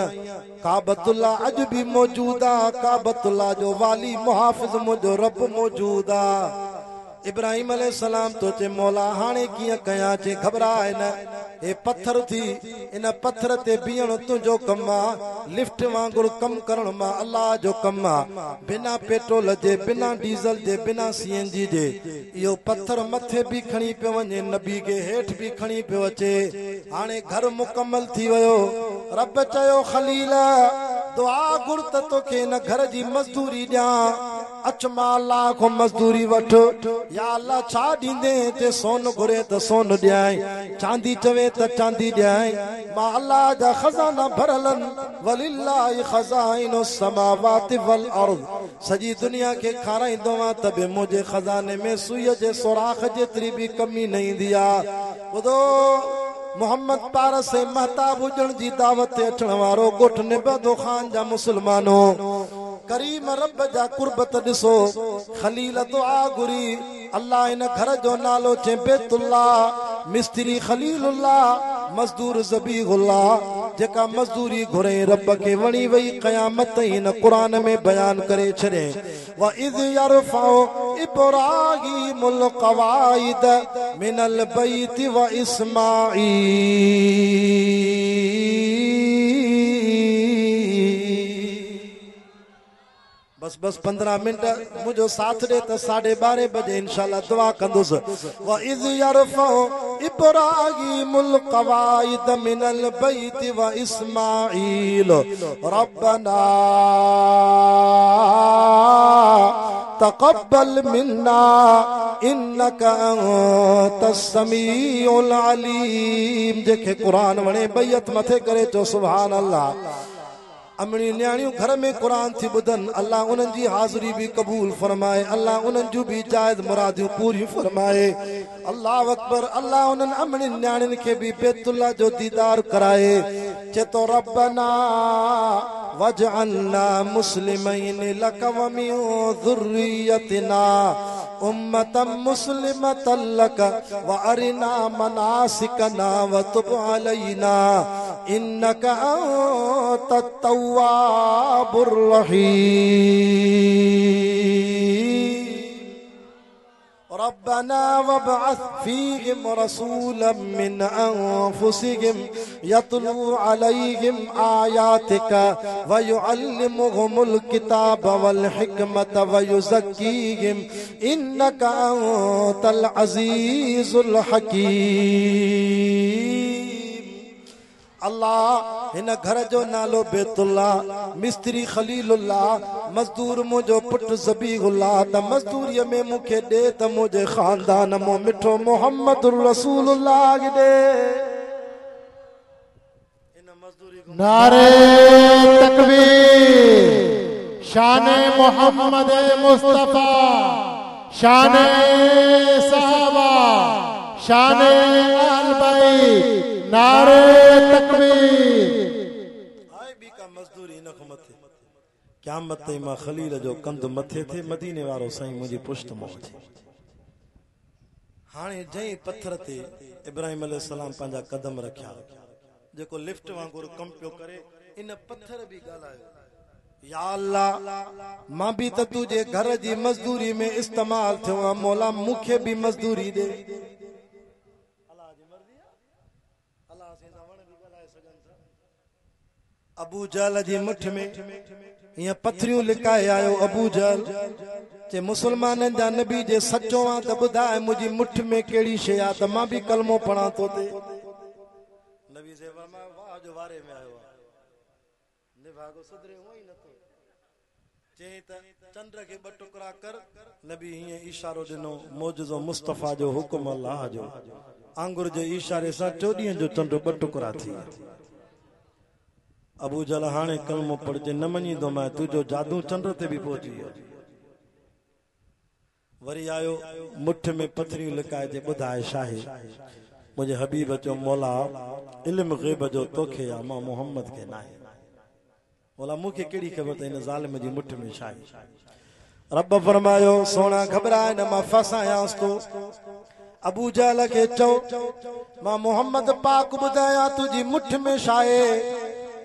काबतुल्लाह अज भी मौजूद आ। काबतुल्लाह जो वाली मुहाफ़िज़ मुंहिंजो रब मौजूद आ। इब्राहिम अलैहिस्सलाम तो चे मौला हाणे कीअं कयां चे घबराए न ए पत्थर थी इन पत्थर ते बीहण तुंहिंजो कम आ। लिफ्ट वांगुरु कम करण मां अल्लाह जो कम आ। बिना पेट्रोल जे बिना डीज़ल जे बिना सीएनजी जे इहो पत्थर मथे भी खणी पियो वञे नबी खे हेठ भी खणी पियो अचे। हाणे घर मुकम्मल थी वियो। रब चयो खलील दुआ घुर त तोखे न घर जी मज़दूरी ॾियां। अच मां अल्लाह को मज़दूरी वठ। या अल्लाह छा ॾींदे ते सोन घुरे त सोन ॾियाई चांदी चवे त चांदी ॾियाई। मां अल्लाह जा खज़ाना भरलन वलिल्लाहि खज़ाइनु समावाति वल अर्द। सॼी दुनिया खे खाराईंदो आहियां त बि मुंहिंजे खज़ाने में सुईअ जे सुराख जेतिरी भी कमी न ईंदी आ। ॿुधो मोहम्मद पारस ऐं महताब हुजण जी दावत ते अचण वारो ॻोठ निबंदो ख़ान जा मुसलमानो करीम रब जा कुर्बत ॾिसो। खलील दुआ घुरी अल्लाह इन घर जो नालो चे बैतुल्लाह। मिस्त्री खलीलुल्लाह मजदूर ज़बीहुल्लाह। जेका मजदूरी घुरे रब खे वणी वई क़यामत इन कुरान में बयान करे छॾे। व इज़ यरफउ इब्राहीमुल क़वाइद मिनल बैति व बस 15 मिनट मुझो साथ दे त 12:30 बजे इंशाल्लाह दुआ कंदुसि। व इज़ यरफउ इब्राहीमुल क़वाइद मिनल बैति व इस्माईल रब्बना तक़ब्बल मिन्ना इन्नका अंतस समीउल अलीम। जेके कुरान वणे बैयत मथे करे चो सुभान अल्लाह। अमणी न्याणियों घर में कुरान थी बुधन, अल्लाह उन्हनि जी हाज़िरी भी कबूल फरमाए, अल्लाह उन्हनि जूं भी जायज़ मुरादियूं पूरी फरमाए। अल्लाह अकबर। अल्लाह उन्हनि अमणी न्याणियुनि खे भी बैतुल्लाह जो दीदार कराए। चेतो रब्बना वजअलना मुस्लिमैन लक व मिन ज़ुर्रियतिना उम्मतम मुस्लिमतन लक व अरिना मनासिकना व तुब अलैना इन्नका अंतत तव्वाबुर रहीम। रब्बना वबअथ फीहिम रसूलन मिन अनफुसिहिम यतलू अलैहिम आयातिका व युअल्लिमुहुमुल किताब वल हिकमत व युज़क्कीहिम इन्नका अंतल अज़ीज़ुल हकीम। अल्लाह हिन घर जो नालो बैतुल्लाह, मिस्त्री खलीलुल्लाह, मजदूर मुझो पुट ज़बीहुल्लाह। त मजदूरीअ में मूंखे दे त मुझे खानदान मो मिठो मोहम्मदुर रसूलुल्लाह दे। नारे तकबीर। शाने मोहम्मद मुस्तफा, शाने सहाबा, शाने अहल बैत। नारे तकबीर। आए बी का मजदूरी न मथे क़यामत ते मां खलील जो कंध मथे थे मदीने वारो साईं मुझी पुष्ट मोह थे। हाणे जई पत्थर ते इब्राहिम अलैहिस्सलाम पंहिंजा कदम रखिया, जेको लिफ्ट वांगुरु कम पियो करे, इन पत्थर भी ॻाल्हायो, या अल्लाह मां भी त तुझे घर जी मजदूरी में इस्तेमाल थियो आ, मौला मूंखे भी मजदूरी दे। अबू जहल जी मुठ में ये पथरियूं लिकाए आयो। अबू जहल चे मुसलमाननि जा नबी जे सचो आ त ॿुधाए मुंहिंजी मुठ में कहिड़ी शइ आ त मां भी कलमो पढ़ा तो ते। नबी से फरमायो वाह जो वारे में आयो आहे, निभागो सुधरे हुई न तो चई त चंद्र के ॿ टुकड़ा कर। नबी हीअं इशारो ॾिनो, मौजूज़ो मुस्तफ़ा जो हुकुम अल्लाह जो, आंगुर जे इशारे सां 4 ॾींहं जो चंड 2 टुकड़ा थी। अबू जहल हाणे कलमो पढ़जे न मञींदो मैं, तुझो जादू चंड ते भी पहुची वियो। वरी आयो मुठ में पथरियूं लिकाए जे ॿुधाए शाहे मुझे हबीब चो मौला इल्म ग़ैब जो तोखे या मां मोहम्मद के नाहे। मौला मूंखे कहिड़ी ख़बर त हिन ज़ालिम जी मुठ में शाहे। रब फरमायो सोना घबराए न, मां फसायांस तो। अबू जहल के चो मां मोहम्मद पाक ॿुधाया तुझी मुठ में शाहे,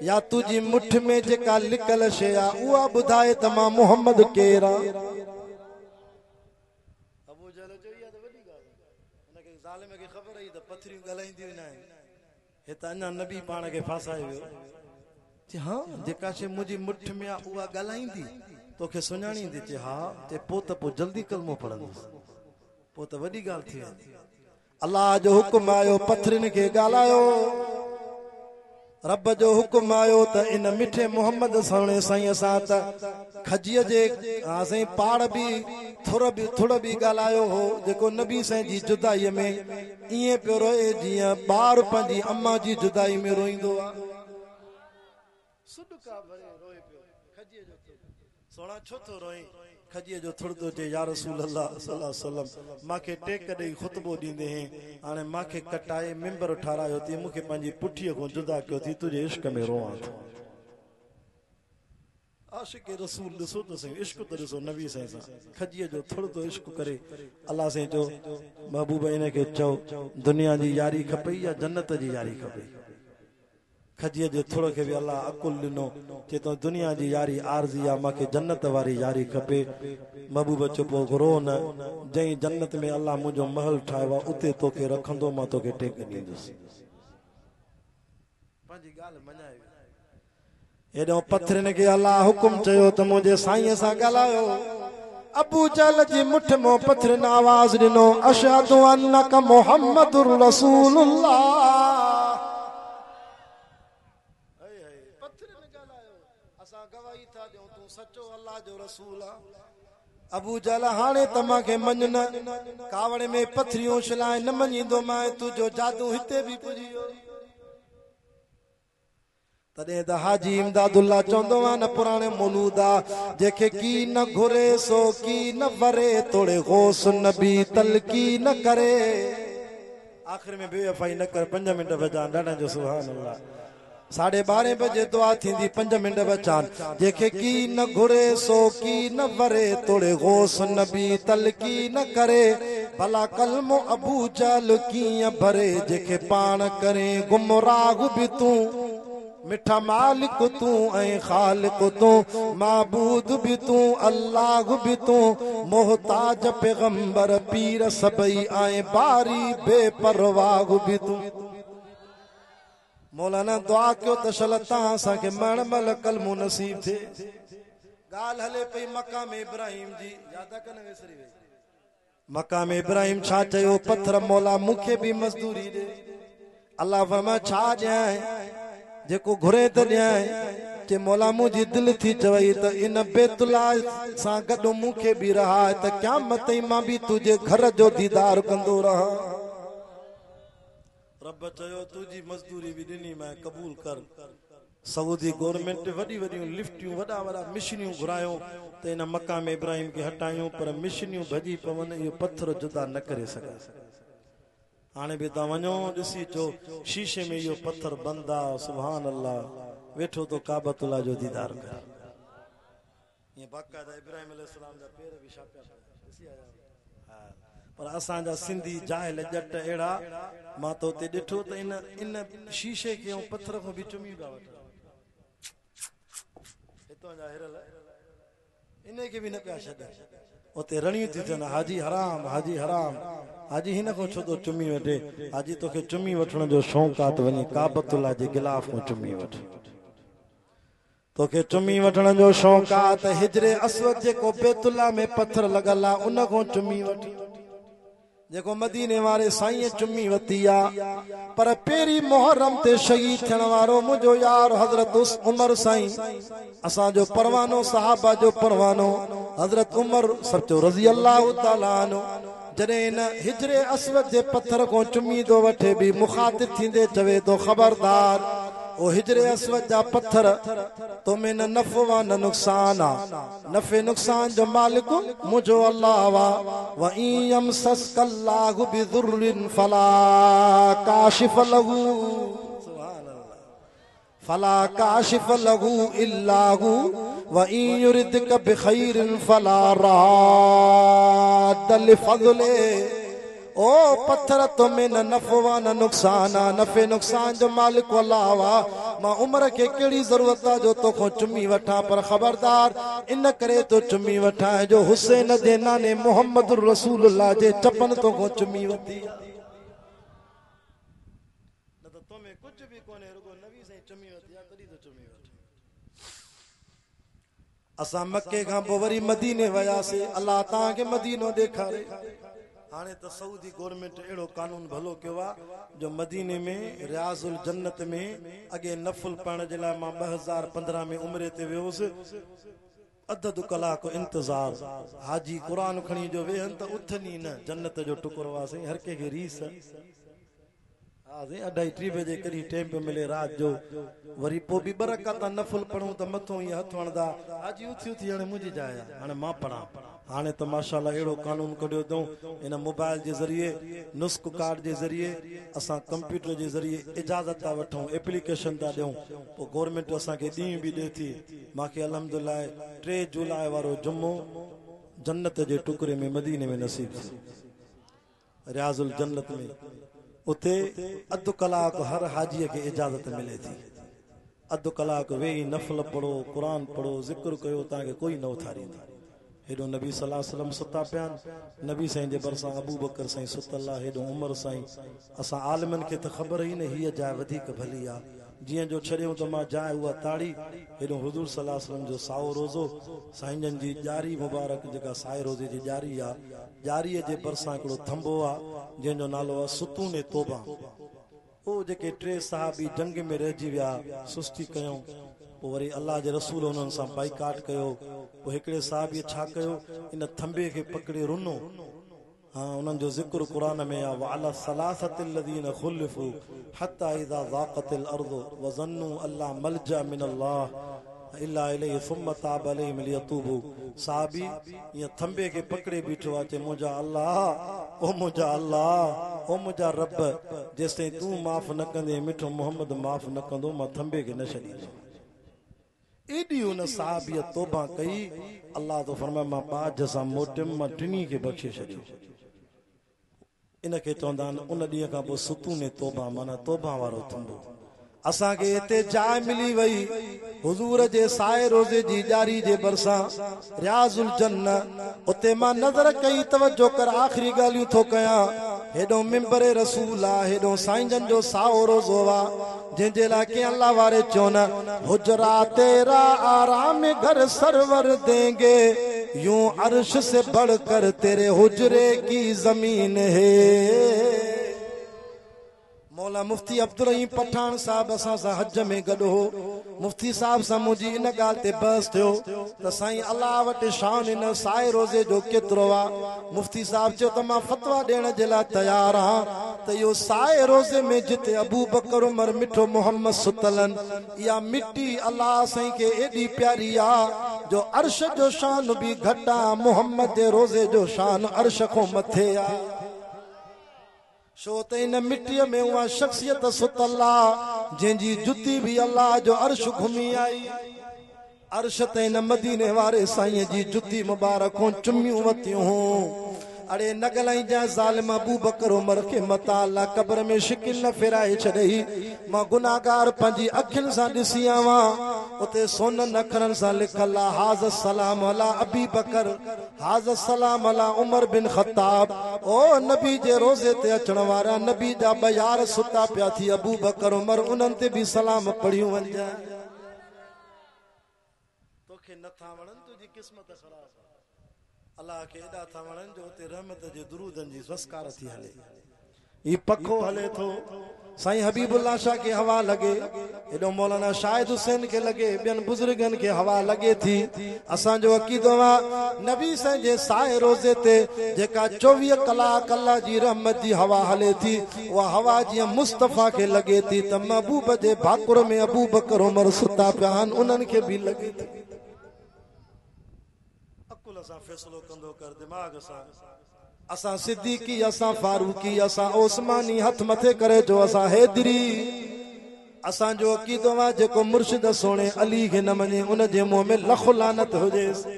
या तुझी मुठ में जेका लिकल शइ आ उहा ॿुधाए त मां मोहम्मद केर आ। अबू जहल जो इहा त वॾी ॻाल्हि, हुनखे ज़ालिम खे ख़बर हुई त पथरियूं ॻाल्हाईंदियूं न आहिनि, हे त अञा नबी पाण खे फासाए वियो। चए हा जेका शइ मुंहिंजी मुठ में आ उहा ॻाल्हाईंदी, तोखे सुञाणींदी। चए हा। चए पोइ त पोइ जल्दी कलमो पढ़ंदुसि, पोइ त वॾी ॻाल्हि थी वेंदी। अल्लाह जो हुकुम आयो, पथरिन खे ॻाल्हायो। रब जो हुकुम आयो त इन मिठे मोहम्मद सोने साईं असां त खजीअ जे साईं पाड़ भी थुड़ भी ॻाल्हायो हो, जेको नबी साईं जी जुदाईअ में ईअं पियो रोए जीअं ॿार पंहिंजी अम्मा जी जुदाई में रोईंदो आहे। सोना छो थो रोई? खजीअ जो थुड़ थो चए या रसूल अल्लाह सल्लल्लाहु अलैहि वसल्लम मांखे टेक ॾेई ख़ुतबो ॾींदे हैं, हाणे मांखे कटाए मिंबर ठारायो थी, मूंखे पंहिंजी पुठीअ खां जुदा कयो थी, तुंहिंजे इश्क में रोवां थो। आशिक रसूल ॾिसो त सही, इश्क त ॾिसो नबी साईं सां खजीअ जो थुड़ तो इश्क करे। अल्लाह साईं चयो महबूब इन खे चओ दुनिया जी यारी खपई या जन्नत जी यारी खपई। खजीअ जे थुड़ खे भी अल्लाह अकुल ॾिनो, चए तो दुनिया जी यारी आरज़ी आ, मांखे जन्नत वारी यारी खपे। महबूब चुप रो न, जई जन्नत में अल्लाह मुंहिंजो महल ठाहियो आहे उते तोखे रखंदो, मां तोखे टेक ॾींदुसि। पंहिंजी ॻाल्हि मञाए एॾो पथरनि खे अल्लाह हुकुम चयो त मुंहिंजे साईं सां ॻाल्हायो। अबू जहल जी मुठ में पथरनि आवाज़ ॾिनो, अशहदु अन्नक मुहम्मदुर रसूलुल्लाह। असां गवाही था ॾियूं तूं सचो अल्लाह जो रसूल आ। अबू जल हाणे तमा के मन न कावड़े में पथरियों शलाए न मञींदो मां तुझो जादू हिते भी पुजियो तॾहिं त हाजी इमदादुल्ला चवंदो आहे न पुराणे मौलूदा जेके की न घुरे सो की न वरे तोड़े गौस नबी तलकी न करे आखिर में बेवफाई न कर 5 मिनट बचा ॾाढा जो सुभान अल्लाह 12:30 बजे दुआ थींदी 5 मिनट बचान जेके की न घुरे सो की न वरे तोड़े गौस नबी तलकी न करे भला कलमो अबू जहल कीअं भरे जेके पाण करे गुमराह बि तूं मिठा मालिक तू ऐं खालिक तू माबूद भी तू अल्लाह भी तू मोहताज पैगंबर पीर सबई ऐं बारी बेपरवाह भी तू मौलाना दुआ कयो त शलता असांखे मरण महिल कलमो नसीब थे ॻाल्हि हले पई मक़ाम इब्राहिम जी याद कन विसरी वई मक़ाम इब्राहिम छा चयो पत्थर मौला मूंखे भी मज़दूरी दे अल्लाह फरमा छा ॾियां जेको घुरे त ॾियां जे मौला मुंहिंजी दिलि थी चवई त इन बेतुल्ला सां गॾु मूंखे बि रहा त क़यामत ताईं मां बि तुंहिंजे घर जो दीदार कंदो रहा रब चयो तुंहिंजी मज़दूरी बि ॾिनी मैं क़बूल कर सऊदी गवर्नमेंट वॾी वॾियूं लिफ्टियूं वॾा वॾा मिशनियूं घुरायूं त इन मक़ाम इब्राहिम खे हटायूं पर मिशनियूं भॼी पवनि इहो पत्थर जुदा न करे सघे हाणे बि तव्हां वञो ॾिसी अचो शीशे में इहो पत्थर बंदि आहे सुभान अल्लाह वेठो तो काबतुल्ला जो दीदार करे ईअं बाक़ाइदा इब्राहिम अलैहिस्सलाम जा पेर बि छा पिया ॾिसी आया पर असांजा सिंधी जाहिल ॼट अहिड़ा मां त उते ॾिठो त इन शीशे खे ऐं पत्थर खां बि चुमी पिया वठनि हितां जा हिरल इन खे बि न पिया छॾनि उते रणियूं थी थियनि हाजी हराम हाजी हिन खां छो तो चुमी वठे हाजी तोखे चुमी वठण जो शौक़ु आहे त वञी काबतुल्ला जे गिलाफ खां चुमी वठ तोखे चुमी वठण जो शौक़ु आहे त हिजरे असवद जेको बेतुल्ला में पत्थर लॻल आहे उन खां चुमी वठी जेको मदीने वारे साईं चुमी वती आहे पर पहिरीं मुहर्रम ते शहीद थियण वारो मुंहिंजो यार हज़रत उमर साईं असांजो परवानो सहाबा जो परवानो हज़रत उमर सचो रज़ी अल्लाह तआला अन्हु जॾहिं इन हिजरे असवद जे पत्थर को चुमी थो वठे बि मुखातिब थींदे चवे थो ख़बरदार ओ हिजरे असवद जा पत्थर तो में न नफ़ो वा न नुक़सान आ नफ़े नुक़सान जो मालिक मुझो अल्लाह वा व इयम सस्कल्लाहु बिदुर्रिन फला काशिफ लहू सुभान अल्लाह फला काशिफ लहू इल्लाहु व इन युरिदक बिखैरिन फला राद लिफज़ले ओ पत्थर तो में न नफ़ो वा न नुक़सान आ नफ़े नुक़सान जो मालिक अल्लाह वा मां उमर के केड़ी जरूरत आ जो तोखो चुमी वठा पर खबरदार इन करे तो चुमी वठा जो हुसैन जे नाने मोहम्मद रसूलुल्लाह जे चपन तोखो चुमी वती न तो तोमे कुछ भी कोने रुगो नबी से चुमी वती तडी तो चुमी वठ असा मक्के का वरी मदीने वयासे अल्लाह ता के मदीनो देखारे हाणे त सऊदी गवर्नमेंट एड़ो कानून भलो कयो आहे जो मदीने में रियाजुल जन्नत में अगे नफल पढ़ण जे लाइ मां 2015 में उम्रे ते वियोसि अधु कलाक इंतजार हाजी कुरान खणी जो वेहन त उथनी न जन्नत जो टुकड़ो आहे साईं हर कंहिंखे रीस हा साईं 2:30 बजे कॾहिं टाइम पे मिले रात जो वरी पोइ बि बरकत नफल पढ़ूं त मथों ई हथ वणदा हाजी उथी हाणे मुंहिंजी जाइ आहे हाणे मां पढ़ां हाणे त माशाअल्लाह एड़ो कानून कढियो अथऊं इन मोबाइल जे ज़रिए नुस्ख कार्ड जे ज़रिए असां कंप्यूटर जे ज़रिए इजाज़त था वठूं एप्लीकेशन था ॾियूं पोइ गवर्नमेंट असांखे ॾींहुं बि ॾिए थी मूंखे अल्हम्दुलिल्लाह 3 जुलाई वारो जुम्मो जन्नत जे टुकड़े में मदीने में नसीब थी रियाजुल जन्नत में उते अधु कलाक हर हाजीअ खे इजाज़त मिले थी अधु कलाक वेही नफ़ल पढ़ो क़ुरान पढ़ो ज़िक्र कयो तव्हांखे कोई न उथारींदा हेडो नबी सल्लल्लाहु अलैहि वसल्लम सुता पिया नबी साईं जे भरिसां अबू बकर साईं सुतल आहे हेडो उमर साईं असां आलिमनि खे त ख़बर ई न हीअ जाइ वधीक भली आहे जियां जो छड़ियूं त मां जाइ उहा ताड़ी हेडो हुज़ूर सल्लल्लाहु अलैहि वसल्लम जो साओ रोज़ो साईं जन जी ॼारी मुबारक जेका साए रोज़े जी ॼारी आहे ॼारीअ जे भरिसां हिकिड़ो थंबो आहे जंहिंजो नालो आहे सुतून तौबा ओ जेके 3 सहाबी जंग में रहिजी विया सुस्ती कयूं पोइ वरी अल्लाह जे रसूल उन्हनि सां बाइकाट कयो। पोइ हिकिड़े साहब इहे छा कयो, इन थंबे खे पकड़े रुनो। हाँ, उन्हनि जो ज़िक्र क़ुरान में आहे, वअला सलासतिल लज़ीना खुलिफू हत्ता इज़ा ज़ाक़तिल अर्ज़ु वज़न्नू अल्ला मलजा मिनल्लाह इल्ला इलैहि सुम्मा ताब अलैहिम लियतूबू। साहबी ये थंबे के पकड़े बीठो आहे, मुंहिंजा अल्लाह, ओ मुंहिंजा अल्लाह, ओ मुंहिंजा रब, जेसिताईं तूं माफ़ न कंदे मिठो मोहम्मद माफ़ न कंदो, मां थंबे के न छॾींदो। एडी उन साहबीअ तौबा कई। अल्लाह तो फरमाए मां बाज सां मोटियमि, मां टिनी खे बख़्शे छॾियो। इनखे चवंदा आहिनि उन ॾींहं खां पोइ सुतूने तौबा, माना तौबा वारो थंबो। असांखे हिते जाइ मिली वई हुजूर जे साए रोज़े जी ॼारी जे भरिसां रियाज़ुल जन्ना। उते मां नज़र कई, तवज्जो कर, आख़िरी ॻाल्हियूं थो कयां। हेॾो मिंबर रसूल आहे, हेॾो साईं जन जो साओ रोज़ो आहे, जंहिंजे लाइ के अल्लाह वारे चयो न, हुजरा तेरा आराम घर सरवर देंगे, यूं अर्श से बढ़कर तेरे हुजरे की जमीन है। मौला मुफ्ती अब्दुल रहीम पठान साहब असां सां हज में गॾु हो। मुफ्ती साहब सां मुंहिंजी इन ॻाल्हि ते बहस थियो त साईं अल्लाह वटि शान इन साए रोज़े जो केतिरो आहे। मुफ्ती साहब चयो त मां फतवा ॾियण जे लाइ तयारु आहियां त इहो साए रोज़े में जिते अबू बकर उमर मिठो मोहम्मद सुतलन, इहा मिट्टी अल्लाह साईं खे एॾी प्यारी आहे जो अर्श जो शान बि घटि आहे, मोहम्मद जे रोज़े जो शान अर्श खां मथे आहे। छो त इन मिट्टीअ में उहा शख्सियत सुतल आहे जंहिंजी जुती बि अल्लाह जो अर्श घुमी आई। अर्श त इन मदीने वारे साईं जी जुती मुबारकों चुमियूं वतियूं। अड़े न ॻाल्हाई जा ज़ालिम अबू बकर उमर खे मता अल्लाह कब्र में शिकिल न फिराए छॾई। मां गुनाहगार पंहिंजी अखियुनि सां ॾिसी आवां, उते सोननि अखरनि सां लिखल आहे, हाज़ सलाम अला अबी बकर, हाज़ सलाम अला उमर बिन ख़त्ताब। ओ नबी जे रोज़े ते अचण वारा नबी जा ॿ यार सुता पिया थी, अबू बकर उमर, उन्हनि ते बि सलाम पढ़ियूं वञे। तोखे नथा वणनि, तुंहिंजी क़िस्मत ख़राब। अल्लाह खे एॾा था वणनि जो उते रहमत जे दुरूदनि जी ज़स्कार थी हले। ही पखो हले थो, साईं हबीबुल्लाह शाह खे हवा लगे, एॾो मौलाना शाहिद हुसैन खे लगे, ॿियनि बुज़ुर्गनि खे हवा लगे थी। असांजो अक़ीदो आहे नबी साईं जे साए रोज़े ते जेका 24 कलाक अल्लाह जी रहमत जी हवा हले थी, उहा हवा जीअं मुस्तफ़ा खे लगे थी त महबूब जे भाकुर में अबू बकर उमर सुता पिया आहिनि, उन्हनि खे बि लगे थी। असां फैसलो कंदो कर दिमाग़ सां। असां सिद्दीकी, असां फारूकी, असां ओस्मानी, हथ मथे करे जो असां हैदरी। असांजो अक़ीदो आहे जेको मुर्शिद सोणे अली खे न मञे उन जे मुंहं में लख लानत हुजेसि।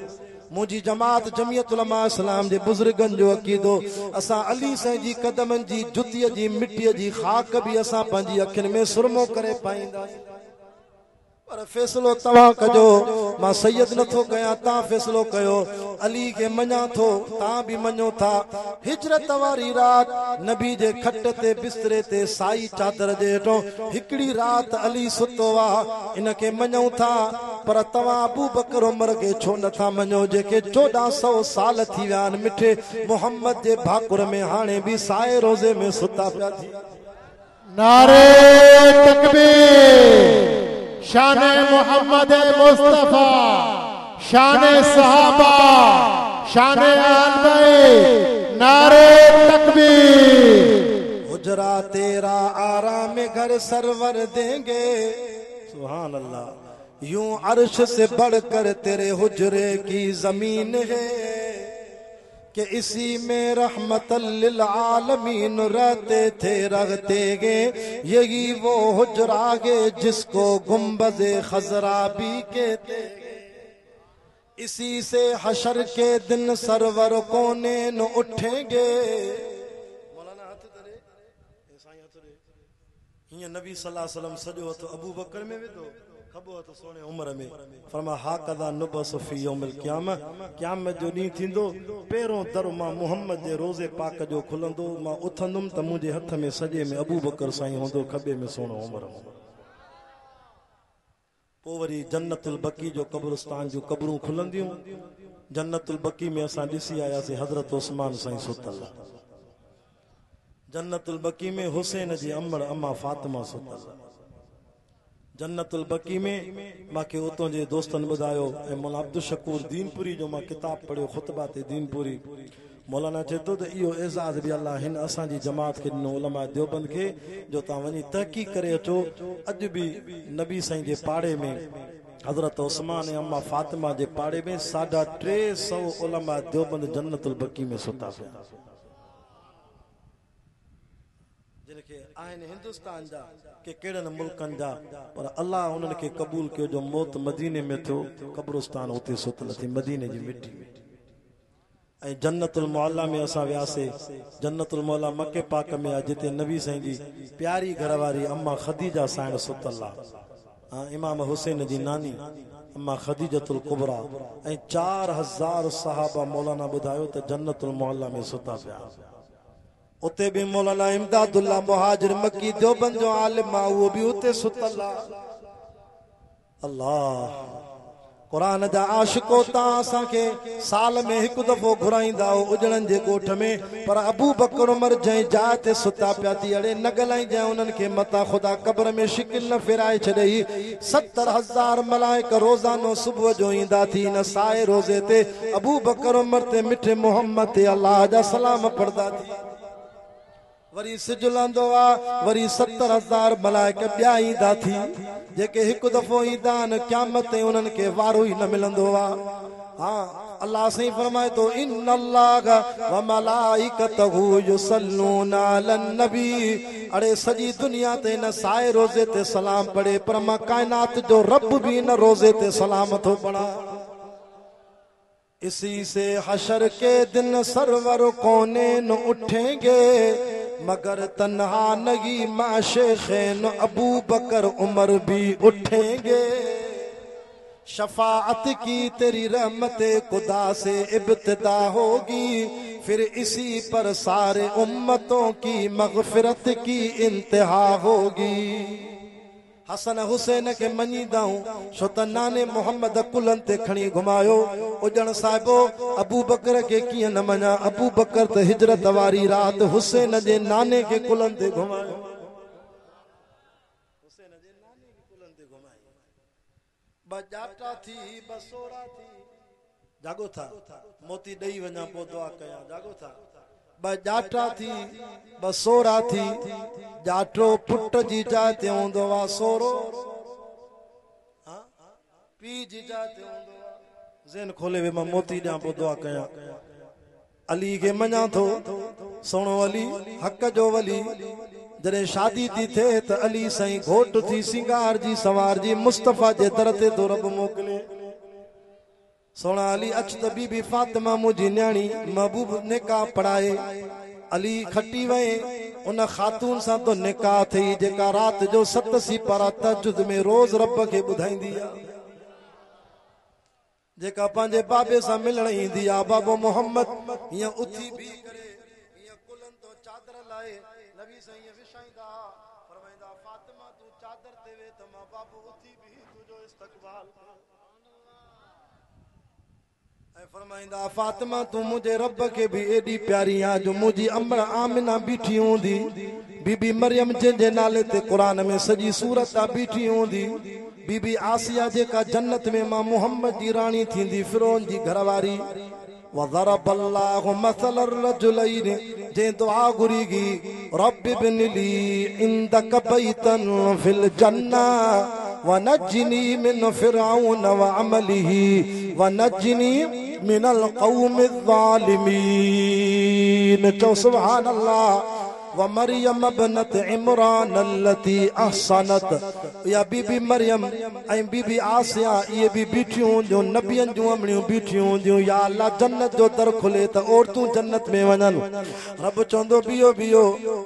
मुंहिंजी जमात जमियत उलमा इस्लाम जे बुज़ुर्गनि जो अक़ीदो, असां अली साईं जी कदमनि जी जुतीअ जी मिटीअ जी खाक बि असां पंहिंजी अखियुनि में सुरमो करे पाईंदासीं। पर फैसलो तव्हां कजो, मां सैयद नथो कयां, तव्हां फैसलो कयो। अली खे मञा थो, तव्हां बि मञो था। हिजरत वारी रात नबी जे खट ते बिस्तरे ते साई चादर जे हेठों हिकिड़ी रात अली सुतो आहे, इनखे मञूं था। पर तव्हां अबू बकर उमर खे छो नथा मञो, जेके 1400 साल थी विया आहिनि मिठे मोहम्मद जे भाकुर में हाणे बि साए रोज़े में सुता पिया थी। नारे तकबीर, शाने मोहम्मद मुस्तफा, शाने सहाबा, शाने अहल बैत, नारे तकबीर। हुजरा तेरा आराम घर सरवर देंगे, सुभान अल्लाह, यूं अर्श से बढ़कर तेरे हुजरे की जमीन है कि इसी में रहमतल लिल आलमीन रहते थे रहते गे, यही वो हुजरा गे जिसको गुंबज़े खजरा भी कहते, इसी से हशर के दिन सरवर कोने न उठेंगे। मौलाना हाथ करे, साईं हाथ करे। हिय नबी सल्लल्लाहु अलैहि वसल्लम सजो तो अबू बकर में विधो, खबो तो सोने उमर में। फरमा हा कदा नुबस फी यौमिल क़यामह, क़यामत जो ॾींहुं थींदो, पहिरों दर मां मुहम्मद जे रोज़े पाक जो खुलंदो, मां उथंदुमि त मुंहिंजे हथ में सॼे में अबू बकर साईं हूंदो, खबे में सोनो उमर। पोइ वरी जन्नतुल बकी जो कब्रिस्तान जूं कब्रूं खुलंदियूं। जन्नतुल बकी में असां ॾिसी आयासीं हज़रत उस्मान साईं सुतल। जन्नतुल बकी में हुसैन जी अमड़ अम्मा फातिमा सुतल। जन्नतुल बकी में मांखे उतों जे दोस्तन ॿुधायो ऐं मौलाना अब्दुल शकूर दीनपुरी जो मां किताब पढ़ियो खुतबा ते दीनपुरी मौलाना चए थो त इहो एज़ाज़ बि अल्लाह हिन असांजी जमात खे ॾिनो उलमा देवबंद खे जो तव्हां वञी तहक़ीक़ करे अचो। अॼु बि नबी साईं जे पाड़े में हज़रत उस्मान ऐं अम्मा फातिमा जे पाड़े में 350 उलमा देवबंद जन्नतुल बकी में सुता पिया जिनखे आहिनि हिंदुस्तान जा के कहिड़नि मुल्कनि जा पर अल्लाह उन्हनि खे क़बूल कयो जो मौत मदीने में थियो कब्रिस्तान उते सुतल थी मदीने जी मिट्टी में। ऐं जन्नतुल मुअल्ला में असां वियासीं। जन्नतुल मुअल्ला मके पाक में आहे जिते नबी साईं जी प्यारी घरवारी अम्मा ख़दीजा साइण सुतल आहे। इमाम हुसैन जी नानी अम्मा ख़दीजतुल कुबरा ऐं 4000 सहाबा मौलाना ॿुधायो त जन्नतुल मुअल्ला में सुता पिया। उते भी मौलाना इमदादुल्लाह मुहाजिर मक्की देवबंद जो आलिम आहे उहो भी उते सुतल आहे। अल्लाह कुरान जा आशिको तां असांखे साल में हिकु दफ़ो घुराईंदा हो उजड़नि जे ॻोठ में पर अबू बकर उमर जंहिं जाइ ते सुता पिया थी अड़े न ॻाल्हाई जंहिं उन्हनि खे मता ख़ुदा कब्र में शिकिल न फिराए छॾई। 70,000 मलाइक रोज़ानो सुबुह जो ईंदा थी न साए रोज़े ते अबू बकर उमर ते मिठे मोहम्मद ते अल्लाह जा सलाम पढ़दा थी। वरी सिजलंदो आ वरी 70,000 मलाइक ॿिया ईंदा थी जेके हिकु दफ़ो ईंदा आहिनि क़यामत ते उन्हनि खे वारो ई न मिलंदो आहे। हाँ अल्लाह सही फरमाए तो इन्नल्लाह व मलाइकतहु युसल्लूना अलन नबी। अरे सजी दुनिया ते न साए रोज़े ते सलाम पढ़े पर मां कायनात जो रब भी न रोज़े ते सलाम थो पढ़ा। इसी से हशर के दिन सरवर कौनेन उठेंगे मगर तन्हा नहीं माशेखैन अबू बकर उमर भी उठेंगे। शफाअत की तेरी रहमत खुदा से इब्तिदा होगी फिर इसी पर सारे उम्मतों की मगफिरत की इंतहा होगी। हसन हुसैन के मञीदाऊं छो त नाने मोहम्मद कुलन ते खणी घुमायो उजण साहिबो अबू बकर के कीअं न मञा। अबू बकर त हिजरत वारी रात हुसैन जे नाने के कुलन ते घुमायो। हुसैन जे नाने के कुलन ते घुमायो। बजाटा थी बसोरा थी जागो था मोती ॾेई वञा पोइ दुआ कयां जागो था। बजाटा थी बसोरा थी जाटो पुट जी जाइ ते हूंदो आहे सोरो पी जी जाइ ते हूंदो आहे। ज़हन खोले वे मां मोती ॾियां पोइ दुआ कयां। अली खे मञा थो सोणो अली हक़ जो वली जॾहिं शादी थी थिए त अली साईं घोट थी सिंगार जी सवार जी मुस्तफ़ा जे दर ते तो रब मोकिले। सोना अली अच त बीबी फातिमा मुंहिंजी न्याणी महबूब निकाह पढ़ाए। अली खटी वए उन खातून सां तो निकाह थई जेका रात जो 7 सिपारा तहज्जुद में रोज रब खे ॿुधाईंदी आहे जेका पंहिंजे बाबे सां मिलण ईंदी आहे। बाबो मोहम्मद हीअं उथी भी करे हीअं कुलन तो चादर लाए नबी साईं विछाईंदा फरमाईंदा फातिमा तू चादर ते वे त मां बाबो उथी भी तुंहिंजो इस्तक़बाल फरमाइंदा फातिमा तू मुझे रब के भी एडी प्यारी आ जो मुझी अम्र आमिना बीठी हूंदी बीबी मरियम जे नाले ते कुरान में सजी सूरत आ बीठी हूंदी। बीबी आसिया जेका जन्नत में मां मोहम्मद जी रानी थींदी फिरौन जी घरवारी। वज़रबल्लाहु मसलर रजुलैन जे दुआ घुरीगी रब इब्निली इंदक बैतन फिल जन्ना वनज्जिनी मिन फिरऔन व अमलिही वनज्जिनी मिनल कौमिज़ ज़ालिमीन। चो सुभान अल्लाह। व मरियम इब्नत इमरान अल्लती अहसनत या बीबी मरियम ऐं बीबी आसिया ये भी बीठियूं जो नबियन जूं अमड़ियूं बीठियूं हूंदियूं। या अल्लाह जन्नत जो दर खुले त औरतूं जन्नत में वञनि। रब चवंदो बियो बियो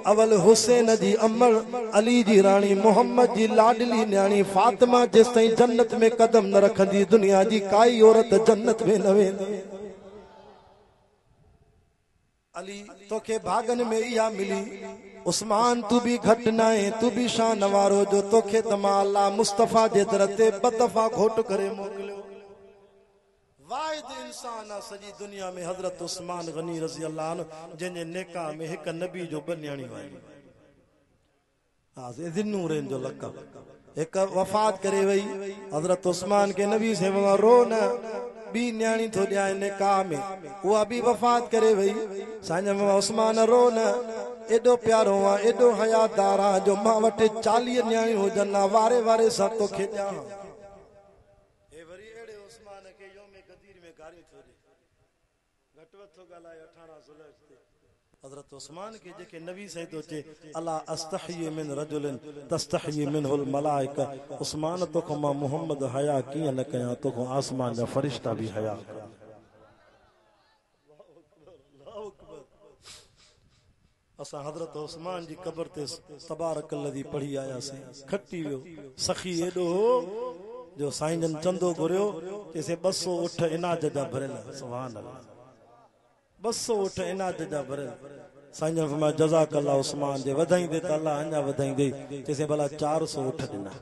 अवल हुसैन जी अमर अली जी रानी मोहम्मद जी लाडली न्याणी फातिमा जेस ताईं जन्नत में कदम न रखंदी दुनिया जी काई औरत जन्नत में न वेंदी। अली तोखे भागन में इहा मिली उस्मान तू भी घट न आहे तू भी शान वारो जो तोखे त मां अल्लाह मुस्तफ़ा जे दर ते ब दफ़ा घोट करे मोकिलियो। वाहिद इंसान आहे सॼी दुनिया में हज़रत उस्मान गनी रज़ी अल्लाह अन्हु जंहिंजे निकाह में हिक नबी जो ॿ न्याणियूं आहिनि। हा ज़िन्नूरनि जो लक़ब एक वफात करे वही हजरत उस्मान के नबी से रो न बी न्याणी थो ॾियां निकाह में उहा बि वफात करे वई साईं उस्मान रो न एॾो प्यारो आहे एॾो हयादार आहे जो मां वटि 40 न्याणियूं हुजनि वारे वारे सां तोखे ॾियां हे वरी अहिड़े उस्मान खे योम गदीर में गारियूं थो ॾे घटि वधि थो ॻाल्हाए 18 ज़ुल्हज ते हज़रत उस्मान के जेके नबी से तो चे अला अस्तही मिन रजुलिन तस्तही मिनहुल मलाइका उस्मान तो को मां मोहम्मद हया किए न कया तो को आसमान जा फरिश्ता भी हया असा हजरत उस्मान जी कब्र ते तबारक अल्लाह पढ़ी आया से खट्टी वियो सखी एडो जो साईं जन चंदो घुरियो जैसे 200 उठ इनाज जा भरल सुभान अल्लाह 200 उठ इनाज जा भरल साईं जन फरमाया जज़ाक अल्लाह उस्मान जे वधाई दे त अल्लाह अञा वधाई दे जैसे भला 400 उठ दिना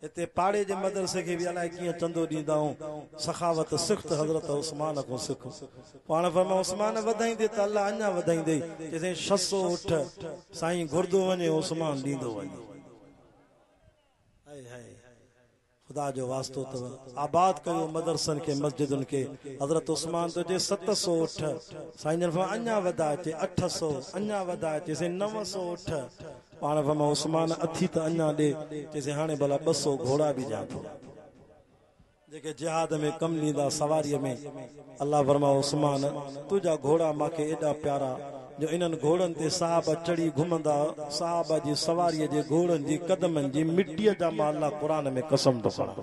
इते पाड़े जे मदरसे के भी अलाए किए चंदो दींदाऊं सखावत सिख्त हजरत उस्मान को सिख पाण फरमा उस्मान वधाई दे त अल्लाह अञा वधाई दे जैसे 600 उठ साईं घुरदो वने उस्मान दींदो वने हाय हाय खुदा जो वास्तो तो आबाद कयो मदरसन के मस्जिदन के हजरत उस्मान तो जे 700 उठ साईं जन फरमा अञा वधा चे 800 अञा वधा चे 900 उठ पाण फरमा उस्मान अथी त अञा दे जैसे हाणे भला 200 घोड़ा भी जा थो जेके जिहाद में कम लींदा सवारी में अल्लाह फरमा उस्मान तुझा घोड़ा माके एडा प्यारा जो इन्हनि घोड़नि ते साहबा चढ़ी घुमंदा साहबा जी सवारी जे घोड़नि जी कदमनि जी मिट्टीअ जा मां अल्लाह कुरान में कसम थो खणा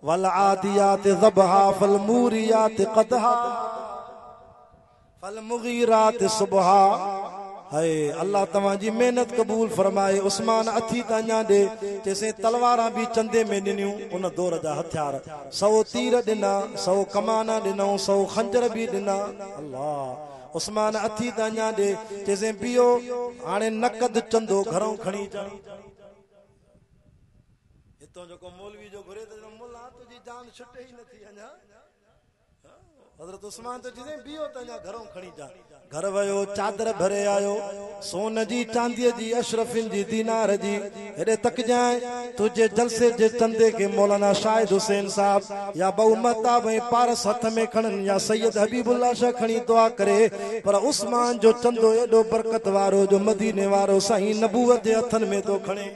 वल आदियात ज़बहा फल मूरियात क़दहा फल मुगीरात सुबहा हाय अल्लाह तव्हां जी मेहनत कबूल फरमाए उस्मान अथी त अञा दे जैसे तलवारा भी चंदे में ॾिनियूं उन दौर जा हथियार 100 तीर ॾिना 100 कमाना ॾिनऊं 100 खंजर भी ॾिना अल्लाह उस्मान अथी त अञा दे जैसे पियो हाणे नकद चंदो घरों खणी अचण हितों जेको मौलवी जो घुरे त मुल्ला तुंहिंजी जान छुटे ई नथी अञा हजरत उस्मान तो जिसे बियो त अञा घरों खणी जा घर वयो चादर भरे आयो सोन जी चांदी जी अशरफिन जी दीनार जी हेडे तक जाए तुझे जलसे जे चंदे के मौलाना शाहिद हुसैन साहब या बहुमता भई पारस हथ में खणन या सैयद हबीबुल्लाह शाह खणी दुआ करे पर उस्मान जो चंदो एडो बरकत वारो जो मदीने वारो साईं नबूवत जे हथन में तो खणे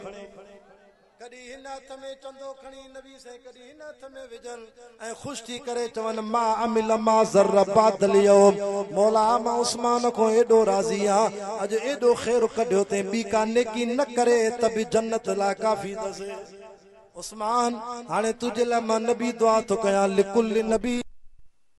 कदी हिन हथ में चंदो खणी नबी से कदी हिन हथ में विजन ए खुश थी करे चवन मा अमिल मा ज़र्रबात लियौम मौला मां उस्मान को एडो राजी आ अज एडो खैर कढियो ते बी का नेकी न करे त भी जन्नत ला काफी दसे उस्मान हाने तुझे ला मां नबी दुआ तो कया लिकुल नबी